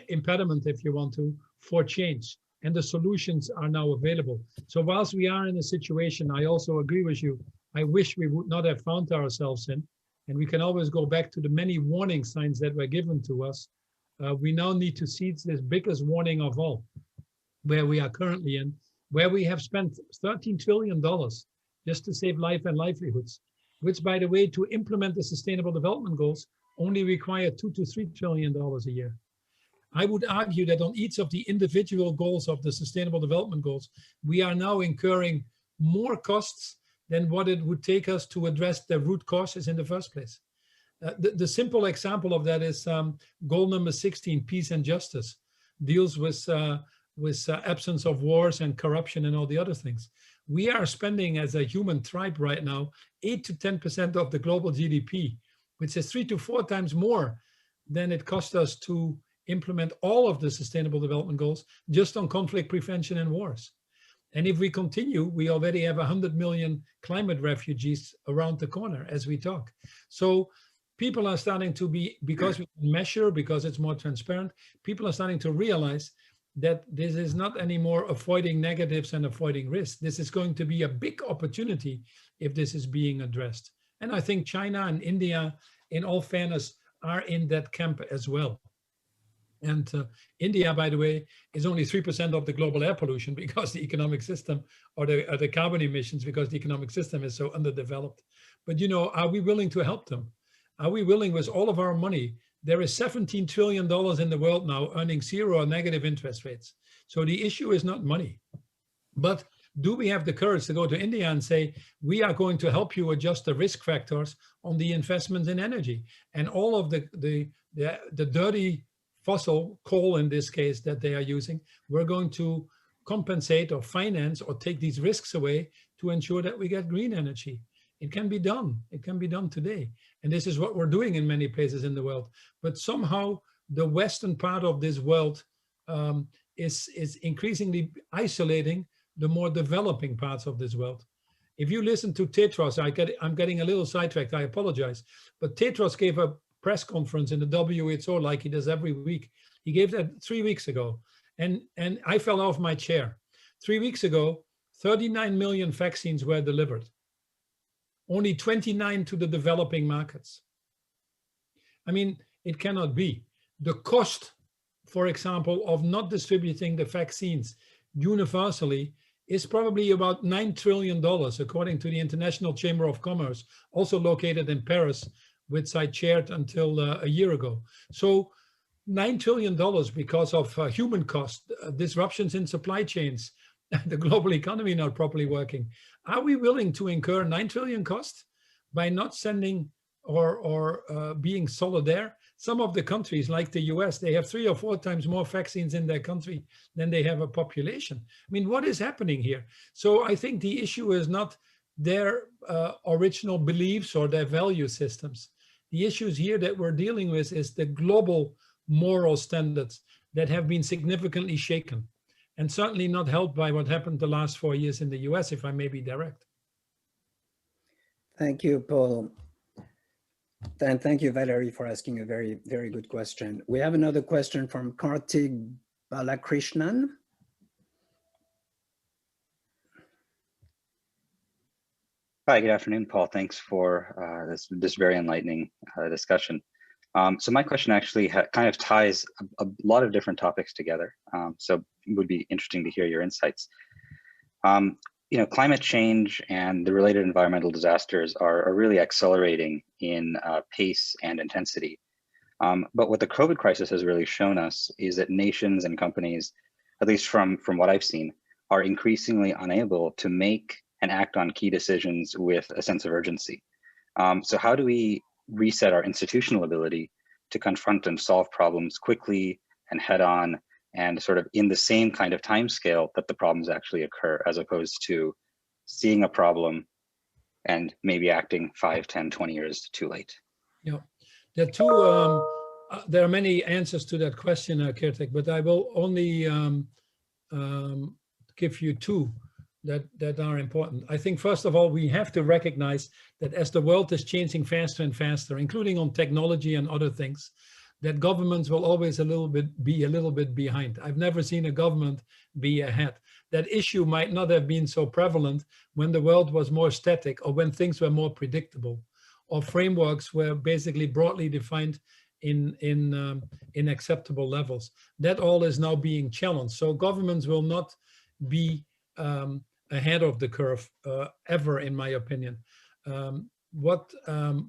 impediment, if you want to, for change. And the solutions are now available. So whilst we are in a situation, I also agree with you, I wish we would not have found ourselves in, and we can always go back to the many warning signs that were given to us. We now need to seize this biggest warning of all, where we are currently in, where we have spent $13 trillion just to save life and livelihoods, which, by the way, to implement the Sustainable Development Goals only require $2 to $3 trillion a year. I would argue that on each of the individual goals of the Sustainable Development Goals, we are now incurring more costs than what it would take us to address the root causes in the first place. The simple example of that is goal number 16, peace and justice, deals with absence of wars and corruption and all the other things. We are spending as a human tribe right now 8 to 10% of the global GDP, which is 3 to 4 times more than it cost us to implement all of the Sustainable Development Goals just on conflict prevention and wars. And if we continue, we already have 100 million climate refugees around the corner as we talk. So people are starting to be, because we can measure, because it's more transparent, people are starting to realize that this is not anymore avoiding negatives and avoiding risks. This is going to be a big opportunity if this is being addressed. And I think China and India, in all fairness, are in that camp as well. And India, by the way, is only 3% of the global air pollution because the economic system, or the carbon emissions, because the economic system is so underdeveloped. But, you know, are we willing to help them? Are we willing with all of our money? There is $17 trillion in the world now earning 0 or negative interest rates. So the issue is not money. But do we have the courage to go to India and say, we are going to help you adjust the risk factors on the investments in energy and all of the dirty fossil coal, in this case, that they are using, we're going to compensate or finance or take these risks away to ensure that we get green energy. It can be done. It can be done today. And this is what we're doing in many places in the world. But somehow the Western part of this world is increasingly isolating the more developing parts of this world. If you listen to Tedros, I'm getting a little sidetracked, I apologize, but Tedros gave a press conference in the WHO like he does every week. He gave that 3 weeks ago, and I fell off my chair. 3 weeks ago, 39 million vaccines were delivered. Only 29 to the developing markets. I mean, it cannot be. The cost, for example, of not distributing the vaccines universally is probably about $9 trillion, according to the International Chamber of Commerce, also located in Paris, which I chaired until a year ago. So $9 trillion because of human cost, disruptions in supply chains, the global economy not properly working. Are we willing to incur 9 trillion cost by not sending or being solidaire? Some of the countries like the US, they have 3 or 4 times more vaccines in their country than they have a population. I mean, what is happening here? So I think the issue is not their original beliefs or their value systems. The issues here that we're dealing with is the global moral standards that have been significantly shaken, and certainly not helped by what happened the last 4 years in the US, if I may be direct. Thank you, Paul. And thank you, Valerie, for asking a very, very good question. We have another question from Kartik Balakrishnan. Hi, good afternoon, Paul. Thanks for this very enlightening discussion. So my question actually kind of ties a lot of different topics together. So it would be interesting to hear your insights. You know, climate change and the related environmental disasters are really accelerating in pace and intensity. But what the COVID crisis has really shown us is that nations and companies, at least from what I've seen, are increasingly unable to make and act on key decisions with a sense of urgency. So how do we reset our institutional ability to confront and solve problems quickly and head on, and sort of in the same kind of time scale that the problems actually occur, as opposed to seeing a problem and maybe acting 5, 10, 20 years too late? Yeah, there are many answers to that question, Kartik, but I will only give you 2. that are important. I think, first of all, we have to recognize that as the world is changing faster and faster, including on technology and other things, that governments will always be a little bit behind. I've never seen a government be ahead. That issue might not have been so prevalent when the world was more static, or when things were more predictable, or frameworks were basically broadly defined in acceptable levels. That all is now being challenged. So governments will not be ahead of the curve ever, in my opinion. What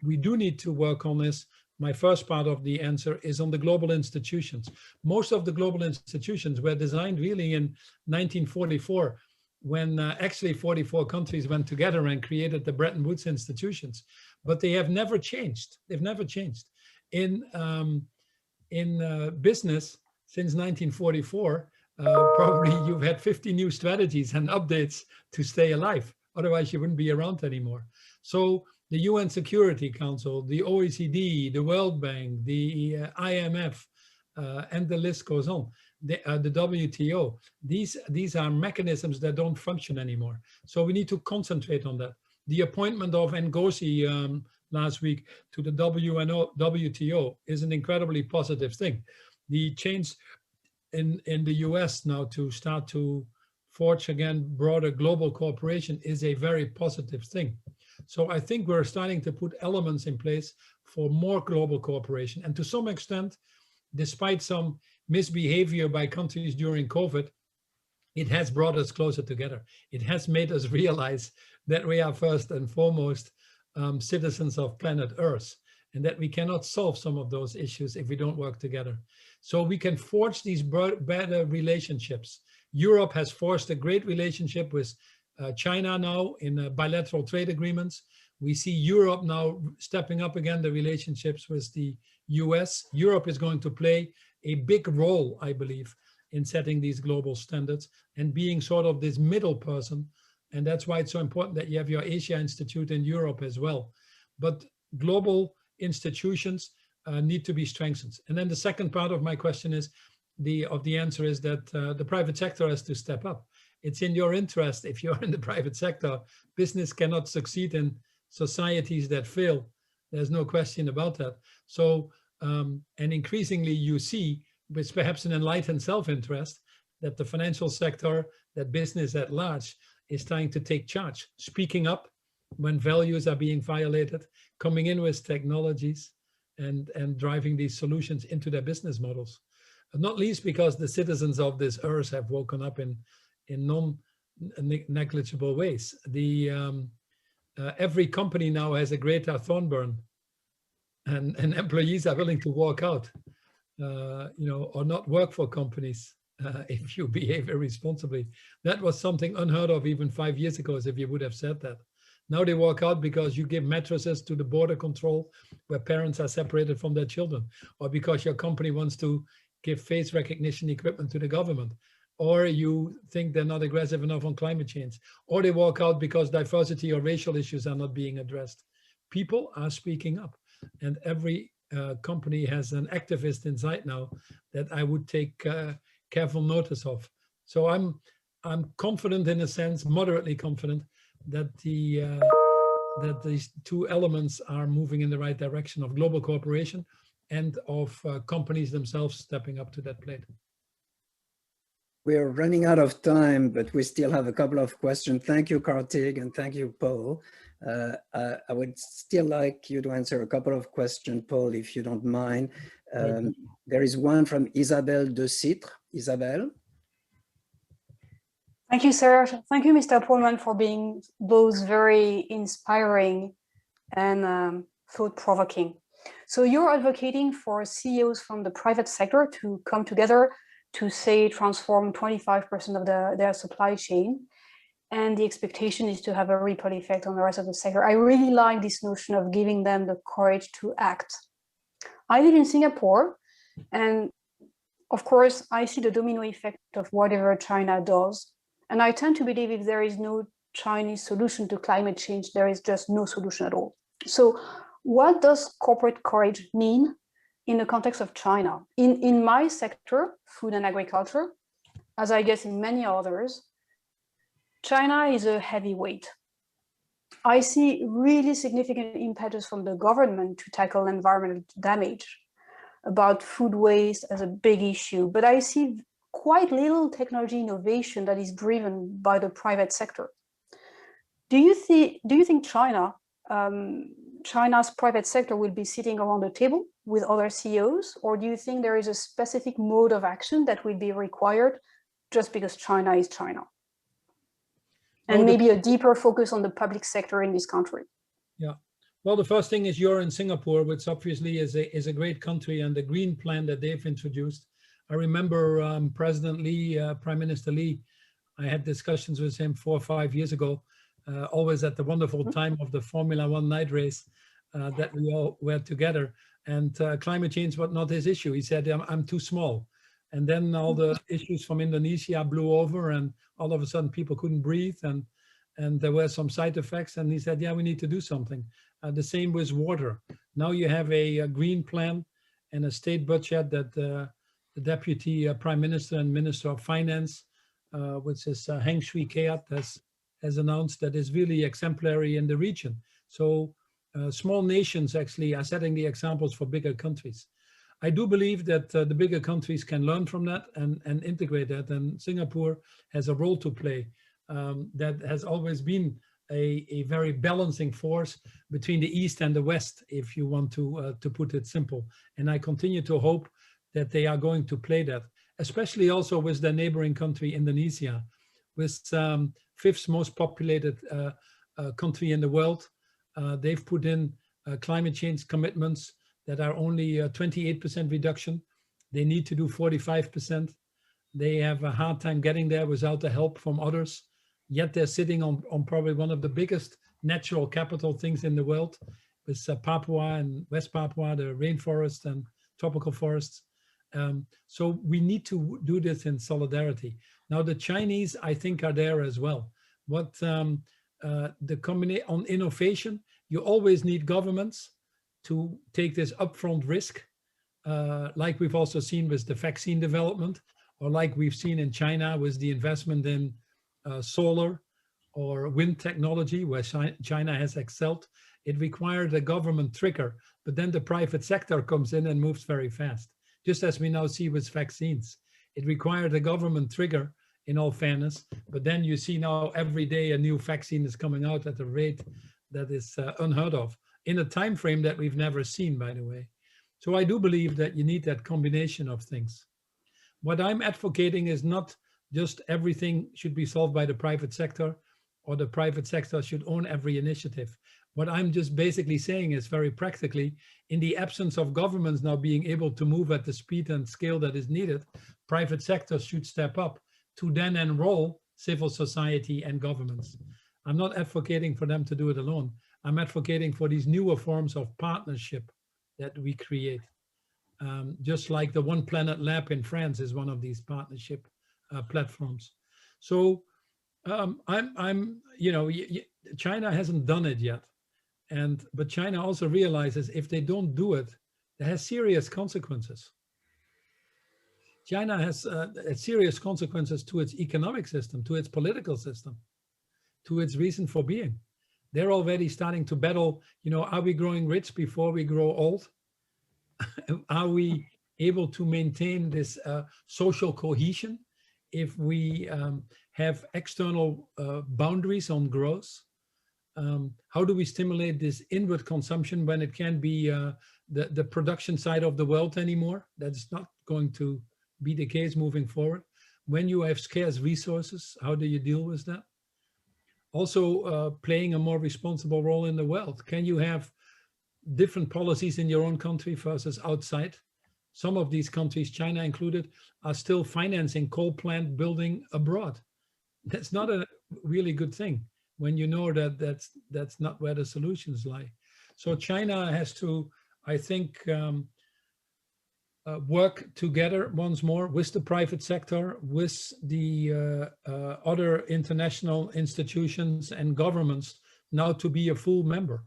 we do need to work on is, my first part of the answer is on the global institutions. Most of the global institutions were designed really in 1944, when actually 44 countries went together and created the Bretton Woods institutions, but they have never changed. They've never changed. In business since 1944, probably you've had 50 new strategies and updates to stay alive. Otherwise, you wouldn't be around anymore. So the UN Security Council, the OECD, the World Bank, the IMF, and the list goes on. The WTO, these are mechanisms that don't function anymore. So we need to concentrate on that. The appointment of Ngozi last week to the WTO is an incredibly positive thing. The change in the US now to start to forge again broader global cooperation is a very positive thing. So I think we're starting to put elements in place for more global cooperation. And to some extent, despite some misbehavior by countries during COVID, it has brought us closer together. It has made us realize that we are first and foremost citizens of planet Earth, and that we cannot solve some of those issues if we don't work together. So we can forge these better relationships. Europe has forged a great relationship with China now in bilateral trade agreements. We see Europe now stepping up again the relationships with the US. Europe is going to play a big role, I believe, in setting these global standards and being sort of this middle person. And that's why it's so important that you have your Asia Institute in Europe as well. But global institutions need to be strengthened. And then the second part of my question is, the answer is that the private sector has to step up. It's in your interest. If you're in the private sector, business cannot succeed in societies that fail. There's no question about that. So, and increasingly you see, with perhaps an enlightened self-interest, that the financial sector, that business at large is trying to take charge, speaking up when values are being violated, coming in with technologies and driving these solutions into their business models. Not least because the citizens of this earth have woken up in non-negligible ways. Every company now has a Greta Thunberg, and employees are willing to walk out, or not work for companies if you behave irresponsibly. That was something unheard of even 5 years ago, as if you would have said that. Now they walk out because you give mattresses to the border control where parents are separated from their children, or because your company wants to give face recognition equipment to the government, or you think they're not aggressive enough on climate change, or they walk out because diversity or racial issues are not being addressed. People are speaking up, and every company has an activist inside now that I would take careful notice of. So I'm confident, in a sense, moderately confident, that that these two elements are moving in the right direction of global cooperation and of companies themselves stepping up to that plate. We're running out of time, but we still have a couple of questions. Thank you, Kartik, and thank you, Paul. I would still like you to answer a couple of questions, Paul, if you don't mind. There is one from Isabelle de Citre. Isabelle? Thank you, Serge. Thank you, Mr. Polman, for being both very inspiring and thought-provoking. So you're advocating for CEOs from the private sector to come together to, say, transform 25% of their supply chain. And the expectation is to have a ripple effect on the rest of the sector. I really like this notion of giving them the courage to act. I live in Singapore, and of course, I see the domino effect of whatever China does. And I tend to believe if there is no Chinese solution to climate change, there is just no solution at all. So what does corporate courage mean in the context of China? In my sector, food and agriculture, as I guess in many others, China is a heavyweight. I see really significant impetus from the government to tackle environmental damage, about food waste as a big issue, but I see quite little technology innovation that is driven by the private sector. Do you think China's private sector will be sitting around the table with other CEOs, or do you think there is a specific mode of action that will be required just because China is China? And maybe a deeper focus on the public sector in this country. Yeah. Well, the first thing is you're in Singapore, which obviously is a great country, and the green plan that they've introduced. I remember President Lee, Prime Minister Lee, I had discussions with him 4 or 5 years ago, always at the wonderful time of the Formula One night race that we all were together. And climate change was not his issue. He said, I'm too small. And then all the issues from Indonesia blew over, and all of a sudden people couldn't breathe, and there were some side effects. And he said, yeah, we need to do something. The same with water. Now you have a green plan and a state budget that the Deputy Prime Minister and Minister of Finance, which is Heng Swee-keat, has announced, that is really exemplary in the region. So small nations actually are setting the examples for bigger countries. I do believe that the bigger countries can learn from that and integrate that, and Singapore has a role to play. That has always been a very balancing force between the East and the West, if you want to put it simple. And I continue to hope that they are going to play that, especially also with their neighboring country, Indonesia, with 5th most populated country in the world. They've put in climate change commitments that are only 28% reduction. They need to do 45%. They have a hard time getting there without the help from others. Yet they're sitting on probably one of the biggest natural capital things in the world, with Papua and West Papua, the rainforest and tropical forests. So we need to do this in solidarity. Now the Chinese, I think, are there as well. What the combination on innovation, you always need governments to take this upfront risk, like we've also seen with the vaccine development, or like we've seen in China with the investment in solar or wind technology, where China has excelled. It required a government trigger, but then the private sector comes in and moves very fast, just as we now see with vaccines. It required a government trigger, in all fairness, but then you see now every day a new vaccine is coming out at a rate that is unheard of, in a time frame that we've never seen, by the way. So I do believe that you need that combination of things. What I'm advocating is not just everything should be solved by the private sector, or the private sector should own every initiative. What I'm just basically saying is, very practically, in the absence of governments now being able to move at the speed and scale that is needed, private sectors should step up to then enroll civil society and governments. I'm not advocating for them to do it alone. I'm advocating for these newer forms of partnership that we create. Just like the One Planet Lab in France is one of these partnership platforms. So China hasn't done it yet. But China also realizes if they don't do it, it has serious consequences. China has serious consequences to its economic system, to its political system, to its reason for being. They're already starting to battle, are we growing rich before we grow old? Are we able to maintain this social cohesion if we have external boundaries on growth? How do we stimulate this inward consumption when it can't be the production side of the world anymore? That's not going to be the case moving forward. When you have scarce resources, how do you deal with that? Also playing a more responsible role in the world. Can you have different policies in your own country versus outside? Some of these countries, China included, are still financing coal plant building abroad. That's not a really good thing when you know that that's not where the solutions lie. So China has to, I think, work together once more with the private sector, with the other international institutions and governments now to be a full member.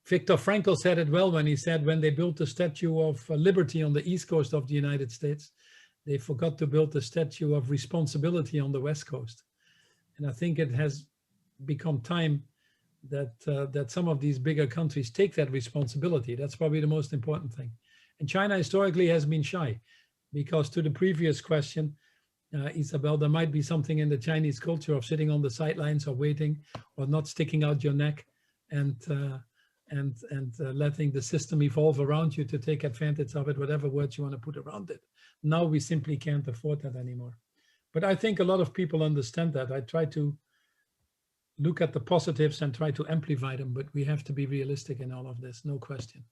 Viktor Frankl said it well when he said, when they built the Statue of Liberty on the East Coast of the United States, they forgot to build the statue of responsibility on the West Coast. And I think it has become time that that some of these bigger countries take that responsibility. That's probably the most important thing. And China historically has been shy, because to the previous question, Isabel, there might be something in the Chinese culture of sitting on the sidelines or waiting or not sticking out your neck and letting the system evolve around you to take advantage of it, whatever words you want to put around it. Now we simply can't afford that anymore. But I think a lot of people understand that. I try to look at the positives and try to amplify them, but we have to be realistic in all of this, no question.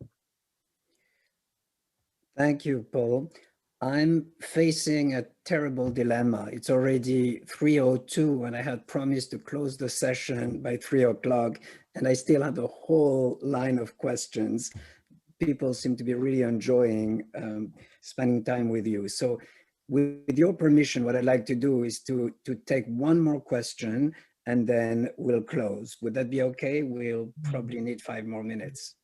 Thank you, Paul. I'm facing a terrible dilemma. It's already 3:02 and I had promised to close the session by 3 o'clock, and I still have a whole line of questions. People seem to be really enjoying spending time with you. So with your permission, what I'd like to do is to take one more question and then we'll close. Would that be okay? We'll probably need 5 more minutes.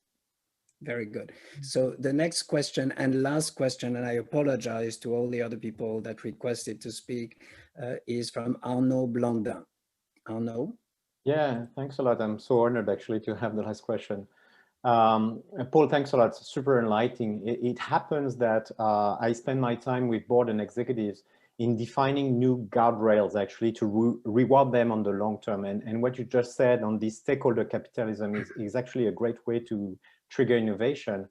Very good. So the next question and last question, and I apologize to all the other people that requested to speak, is from Arnaud Blandin. Arnaud? Yeah, thanks a lot. I'm so honored actually to have the last question. Paul, thanks a lot. It's super enlightening. It happens that I spend my time with board and executives in defining new guardrails actually to reward them on the long term. And what you just said on this stakeholder capitalism is actually a great way to trigger innovation.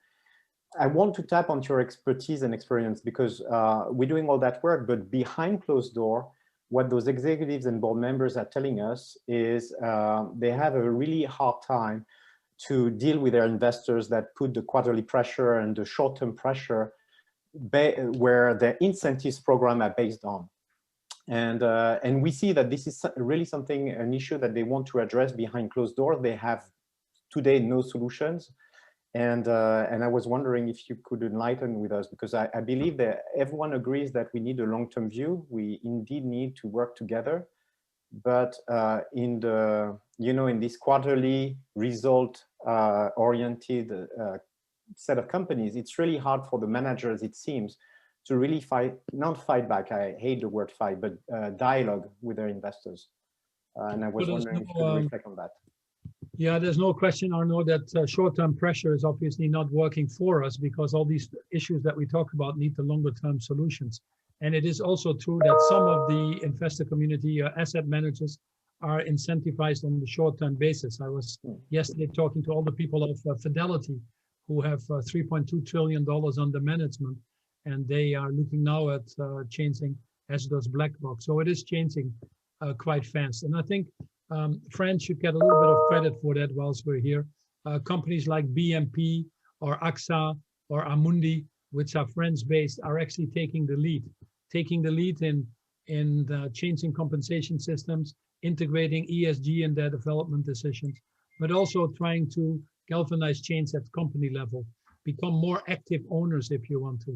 I want to tap onto your expertise and experience because we're doing all that work, but behind closed door, what those executives and board members are telling us is they have a really hard time to deal with their investors that put the quarterly pressure and the short-term pressure where their incentives program are based on. And we see that this is really something, an issue that they want to address behind closed doors. They have today no solutions. And I was wondering if you could enlighten with us, because I believe that everyone agrees that we need a long-term view. We indeed need to work together. But in the, in this quarterly result oriented set of companies, it's really hard for the managers, it seems, to really not fight back, I hate the word fight, but dialogue with their investors. And I was wondering if you could reflect on that. Yeah, there's no question, Arnaud, that short-term pressure is obviously not working for us, because all these issues that we talk about need the longer-term solutions. And it is also true that some of the investor community asset managers are incentivized on the short-term basis. I was yesterday talking to all the people of Fidelity who have $3.2 trillion under management, and they are looking now at changing, as does BlackRock. So it is changing quite fast. And I think France should get a little bit of credit for that whilst we're here. Companies like BNP or AXA or Amundi, which are French-based, are actually taking the lead in changing compensation systems, integrating ESG in their development decisions, but also trying to galvanize change at company level, become more active owners if you want to.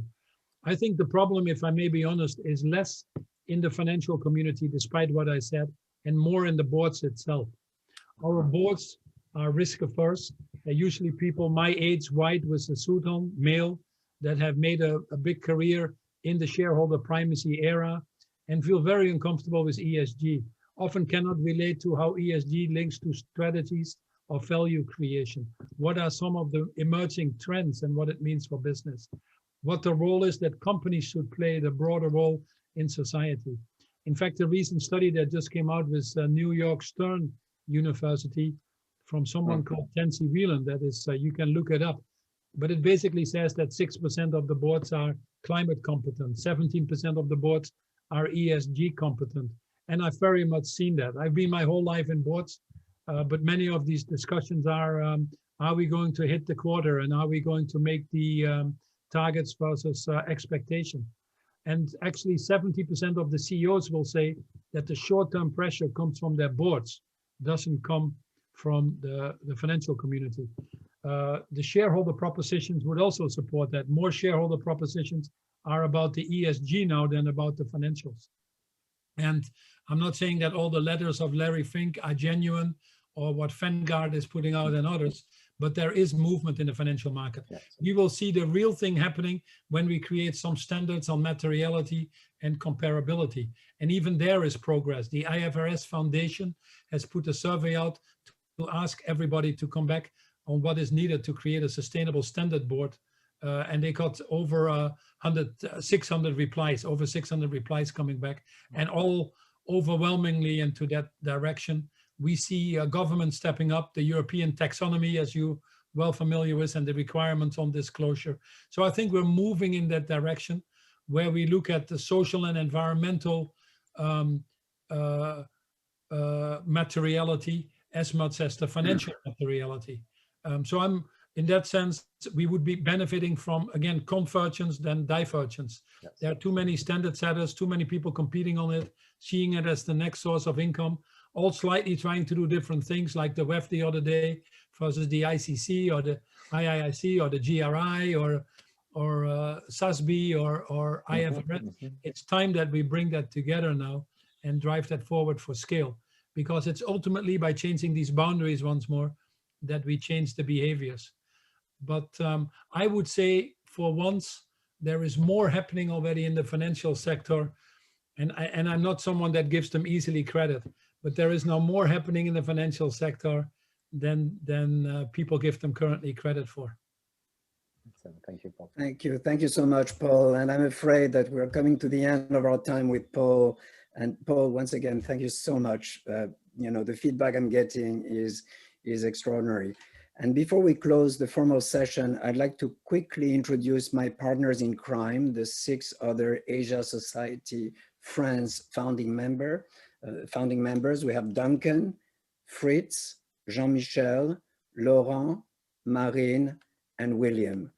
I think the problem, if I may be honest, is less in the financial community, despite what I said, and more in the boards itself. Our boards are risk averse. They're usually people my age, white with a suit on, male, that have made a big career in the shareholder primacy era and feel very uncomfortable with ESG, often cannot relate to how ESG links to strategies of value creation. What are some of the emerging trends and what it means for business? What the role is that companies should play, the broader role in society. In fact, a recent study that just came out with New York Stern University from someone called Tansy Whelan, that is, you can look it up, but it basically says that 6% of the boards are climate competent, 17% of the boards are ESG competent. And I've very much seen that. I've been my whole life in boards, but many of these discussions are we going to hit the quarter and are we going to make the targets versus expectation? And actually 70% of the CEOs will say that the short-term pressure comes from their boards, doesn't come from the financial community. The shareholder propositions would also support that. More shareholder propositions are about the ESG now than about the financials. And I'm not saying that all the letters of Larry Fink are genuine or what Vanguard is putting out and others, but there is movement in the financial market. Yes. We will see the real thing happening when we create some standards on materiality and comparability. And even there is progress. The IFRS Foundation has put a survey out to ask everybody to come back on what is needed to create a sustainable standard board. And they got over 600 replies, over 600 replies coming back, and all overwhelmingly into that direction. We see government stepping up, the European taxonomy, as you well familiar with, and the requirements on disclosure. So I think we're moving in that direction where we look at the social and environmental materiality as much as the financial materiality. So I'm, in that sense, we would be benefiting from, again, convergence than divergence. Yes. There are too many standard setters, too many people competing on it, seeing it as the next source of income, all slightly trying to do different things, like the WEF the other day versus the ICC or the IIIC or the GRI or SASB or IFRS. It's time that we bring that together now and drive that forward for scale, because it's ultimately by changing these boundaries once more that we change the behaviors. But I would say for once, there is more happening already in the financial sector. And I'm not someone that gives them easily credit, but there is now more happening in the financial sector than people give them currently credit for. Thank you, Paul. Thank you. Thank you so much, Paul. And I'm afraid that we're coming to the end of our time with Paul. And Paul, once again, thank you so much. You know, the feedback I'm getting is extraordinary. And before we close the formal session, I'd like to quickly introduce my partners in crime, the 6 other Asia Society France founding members. We have Duncan, Fritz, Jean-Michel, Laurent, Marine, and William.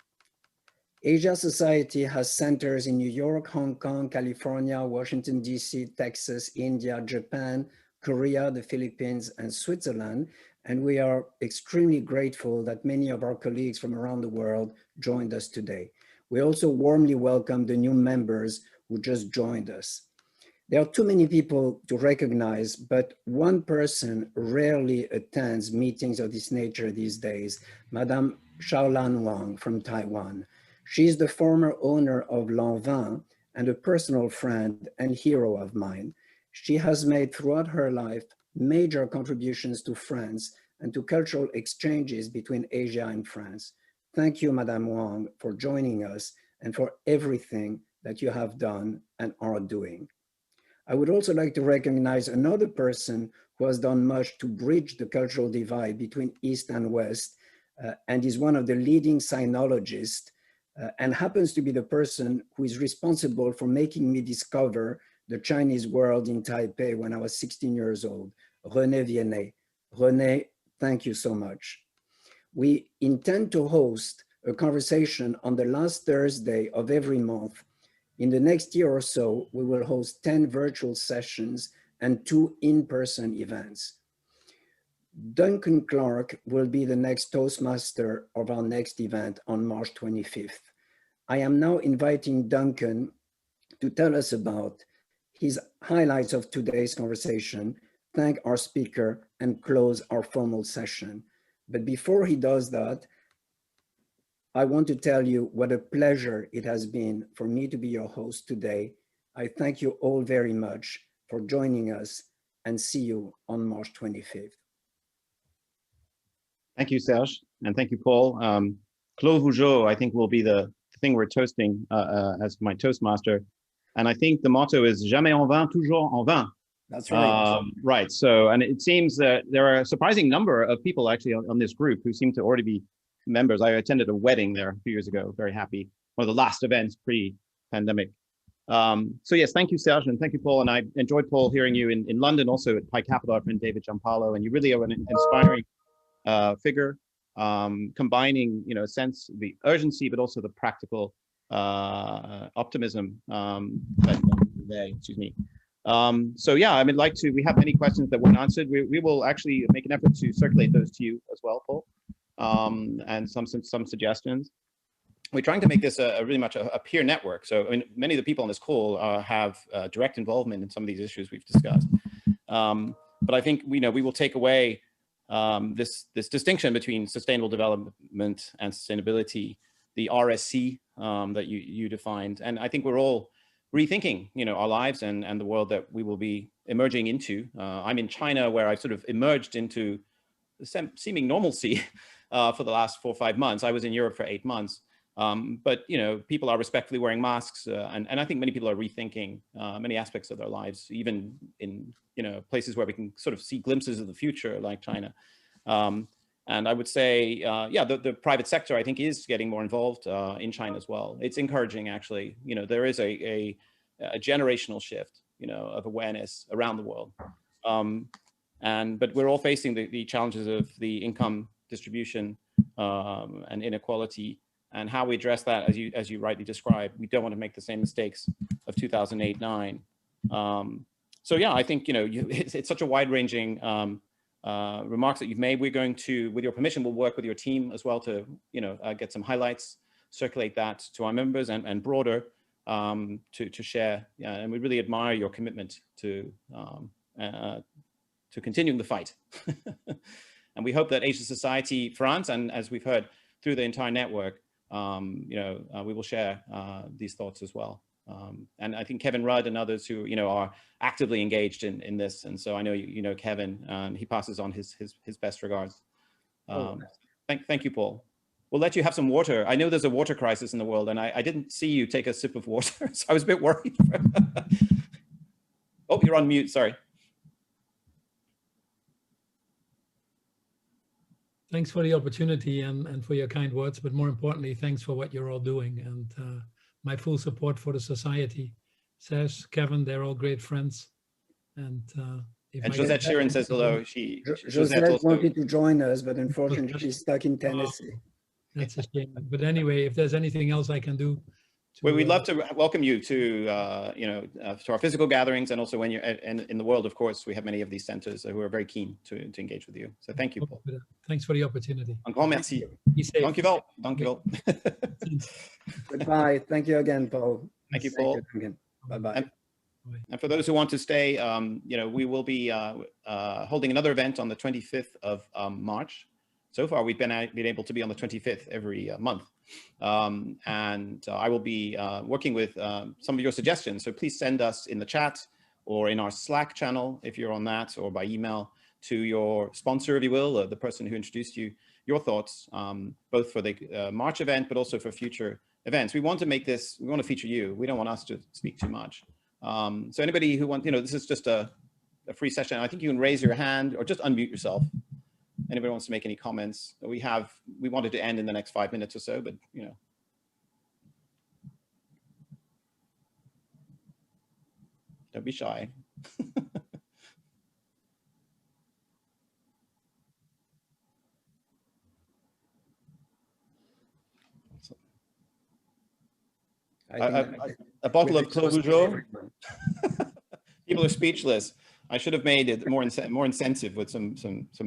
Asia Society has centers in New York, Hong Kong, California, Washington, DC, Texas, India, Japan, Korea, the Philippines, and Switzerland. And we are extremely grateful that many of our colleagues from around the world joined us today. We also warmly welcome the new members who just joined us. There are too many people to recognize, but one person rarely attends meetings of this nature these days, Madame Xiaolan Wang from Taiwan. She is the former owner of Lanvin and a personal friend and hero of mine. She has made throughout her life major contributions to France and to cultural exchanges between Asia and France. Thank you, Madame Wang, for joining us and for everything that you have done and are doing. I would also like to recognize another person who has done much to bridge the cultural divide between East and West, and is one of the leading sinologists, and happens to be the person who is responsible for making me discover the Chinese world in Taipei when I was 16 years old, René Viennet. René, thank you so much. We intend to host a conversation on the last Thursday of every month. In the next year or so, we will host 10 virtual sessions and 2 in-person events. Duncan Clark will be the next Toastmaster of our next event on March 25th. I am now inviting Duncan to tell us about his highlights of today's conversation, thank our speaker, and close our formal session. But before he does that, I want to tell you what a pleasure it has been for me to be your host today. I thank you all very much for joining us, and see you on March 25th. Thank you, Serge, and thank you, Paul. Claude Rougeau, I think, will be the thing we're toasting as my Toastmaster. And I think the motto is jamais en vain, toujours en vain. That's right. Right. So, and it seems that there are a surprising number of people actually on this group who seem to already be members. I attended a wedding there a few years ago. Very happy. One of the last events pre-pandemic. So yes, thank you, Serge, and thank you, Paul. And I enjoyed, Paul, hearing you in London, also at Pi Capital, our friend David Giampaolo. And you really are an inspiring figure, combining, a sense of the urgency, but also the practical optimism today. Excuse me. So yeah, I mean, we have many questions that weren't answered. We will actually make an effort to circulate those to you as well, Paul, and some suggestions. We're trying to make this really much a peer network. So I mean, many of the people on this call have direct involvement in some of these issues we've discussed. But I think we will take away this distinction between sustainable development and sustainability, the RSC that you defined. And I think we're all rethinking, our lives and the world that we will be emerging into. I'm in China, where I've sort of emerged into seeming normalcy for the last 4 or 5 months. I was in Europe for 8 months. But people are respectfully wearing masks, and I think many people are rethinking many aspects of their lives, even in places where we can sort of see glimpses of the future, like China. And I would say, the private sector, I think, is getting more involved in China as well. It's encouraging, actually. There is a generational shift, of awareness around the world. But we're all facing the challenges of the income distribution and inequality. And how we address that, as you rightly described, we don't want to make the same mistakes of 2008-9. So yeah, I think it's such a wide-ranging remarks that you've made. We're going to, with your permission, we'll work with your team as well to get some highlights, circulate that to our members and broader to share. Yeah, and we really admire your commitment to continuing the fight. And we hope that Asia Society France, and as we've heard through the entire network, we will share these thoughts as well. And I think Kevin Rudd and others who are actively engaged in this, and so I know you know Kevin, and he passes on his best regards. Thank you, Paul. We'll let you have some water. I know there's a water crisis in the world, and I didn't see you take a sip of water, so I was a bit worried. Oh, you're on mute. Sorry. Thanks for the opportunity and for your kind words, but more importantly, thanks for what you're all doing, and my full support for the society. Serge, Kevin, they're all great friends. And Josette Sheeran says hello. Josette wanted to join us, but unfortunately she's stuck in Tennessee. That's a shame. But anyway, if there's anything else I can do. We'd love to welcome you to our physical gatherings, and also when you're in the world, of course, we have many of these centers who are very keen to engage with you. So thank you, Paul. Thanks for the opportunity. Un grand merci. Be safe. Dank je wel. Dank je wel. Goodbye. Thank you again, Paul. Thank you, Paul. Bye-bye. And for those who want to stay, we will be holding another event on the 25th of March. So far, we've been able to be on the 25th every month. And I will be working with some of your suggestions. So please send us in the chat or in our Slack channel, if you're on that, or by email to your sponsor, if you will, or the person who introduced you, your thoughts, both for the March event, but also for future events. We want to make this, we want to feature you. We don't want us to speak too much. So anybody who wants, this is just a free session. I think you can raise your hand or just unmute yourself. Anybody wants to make any comments? We wanted to end in the next 5 minutes or so, but don't be shy. A bottle of Clos Rougeau. People are speechless. I should have made it more incentive with some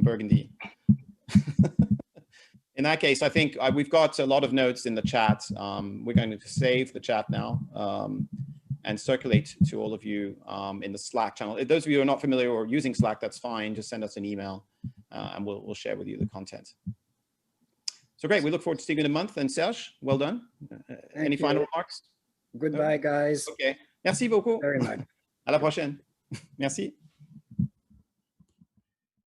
Burgundy. In that case, I think we've got a lot of notes in the chat. We're going to save the chat now and circulate to all of you in the Slack channel. Those of you who are not familiar or using Slack, that's fine. Just send us an email and we'll share with you the content. So great. We look forward to seeing you in a month. And Serge, well done. Any final remarks? Goodbye, guys. Okay. Merci beaucoup. Very much. À la prochaine. Merci.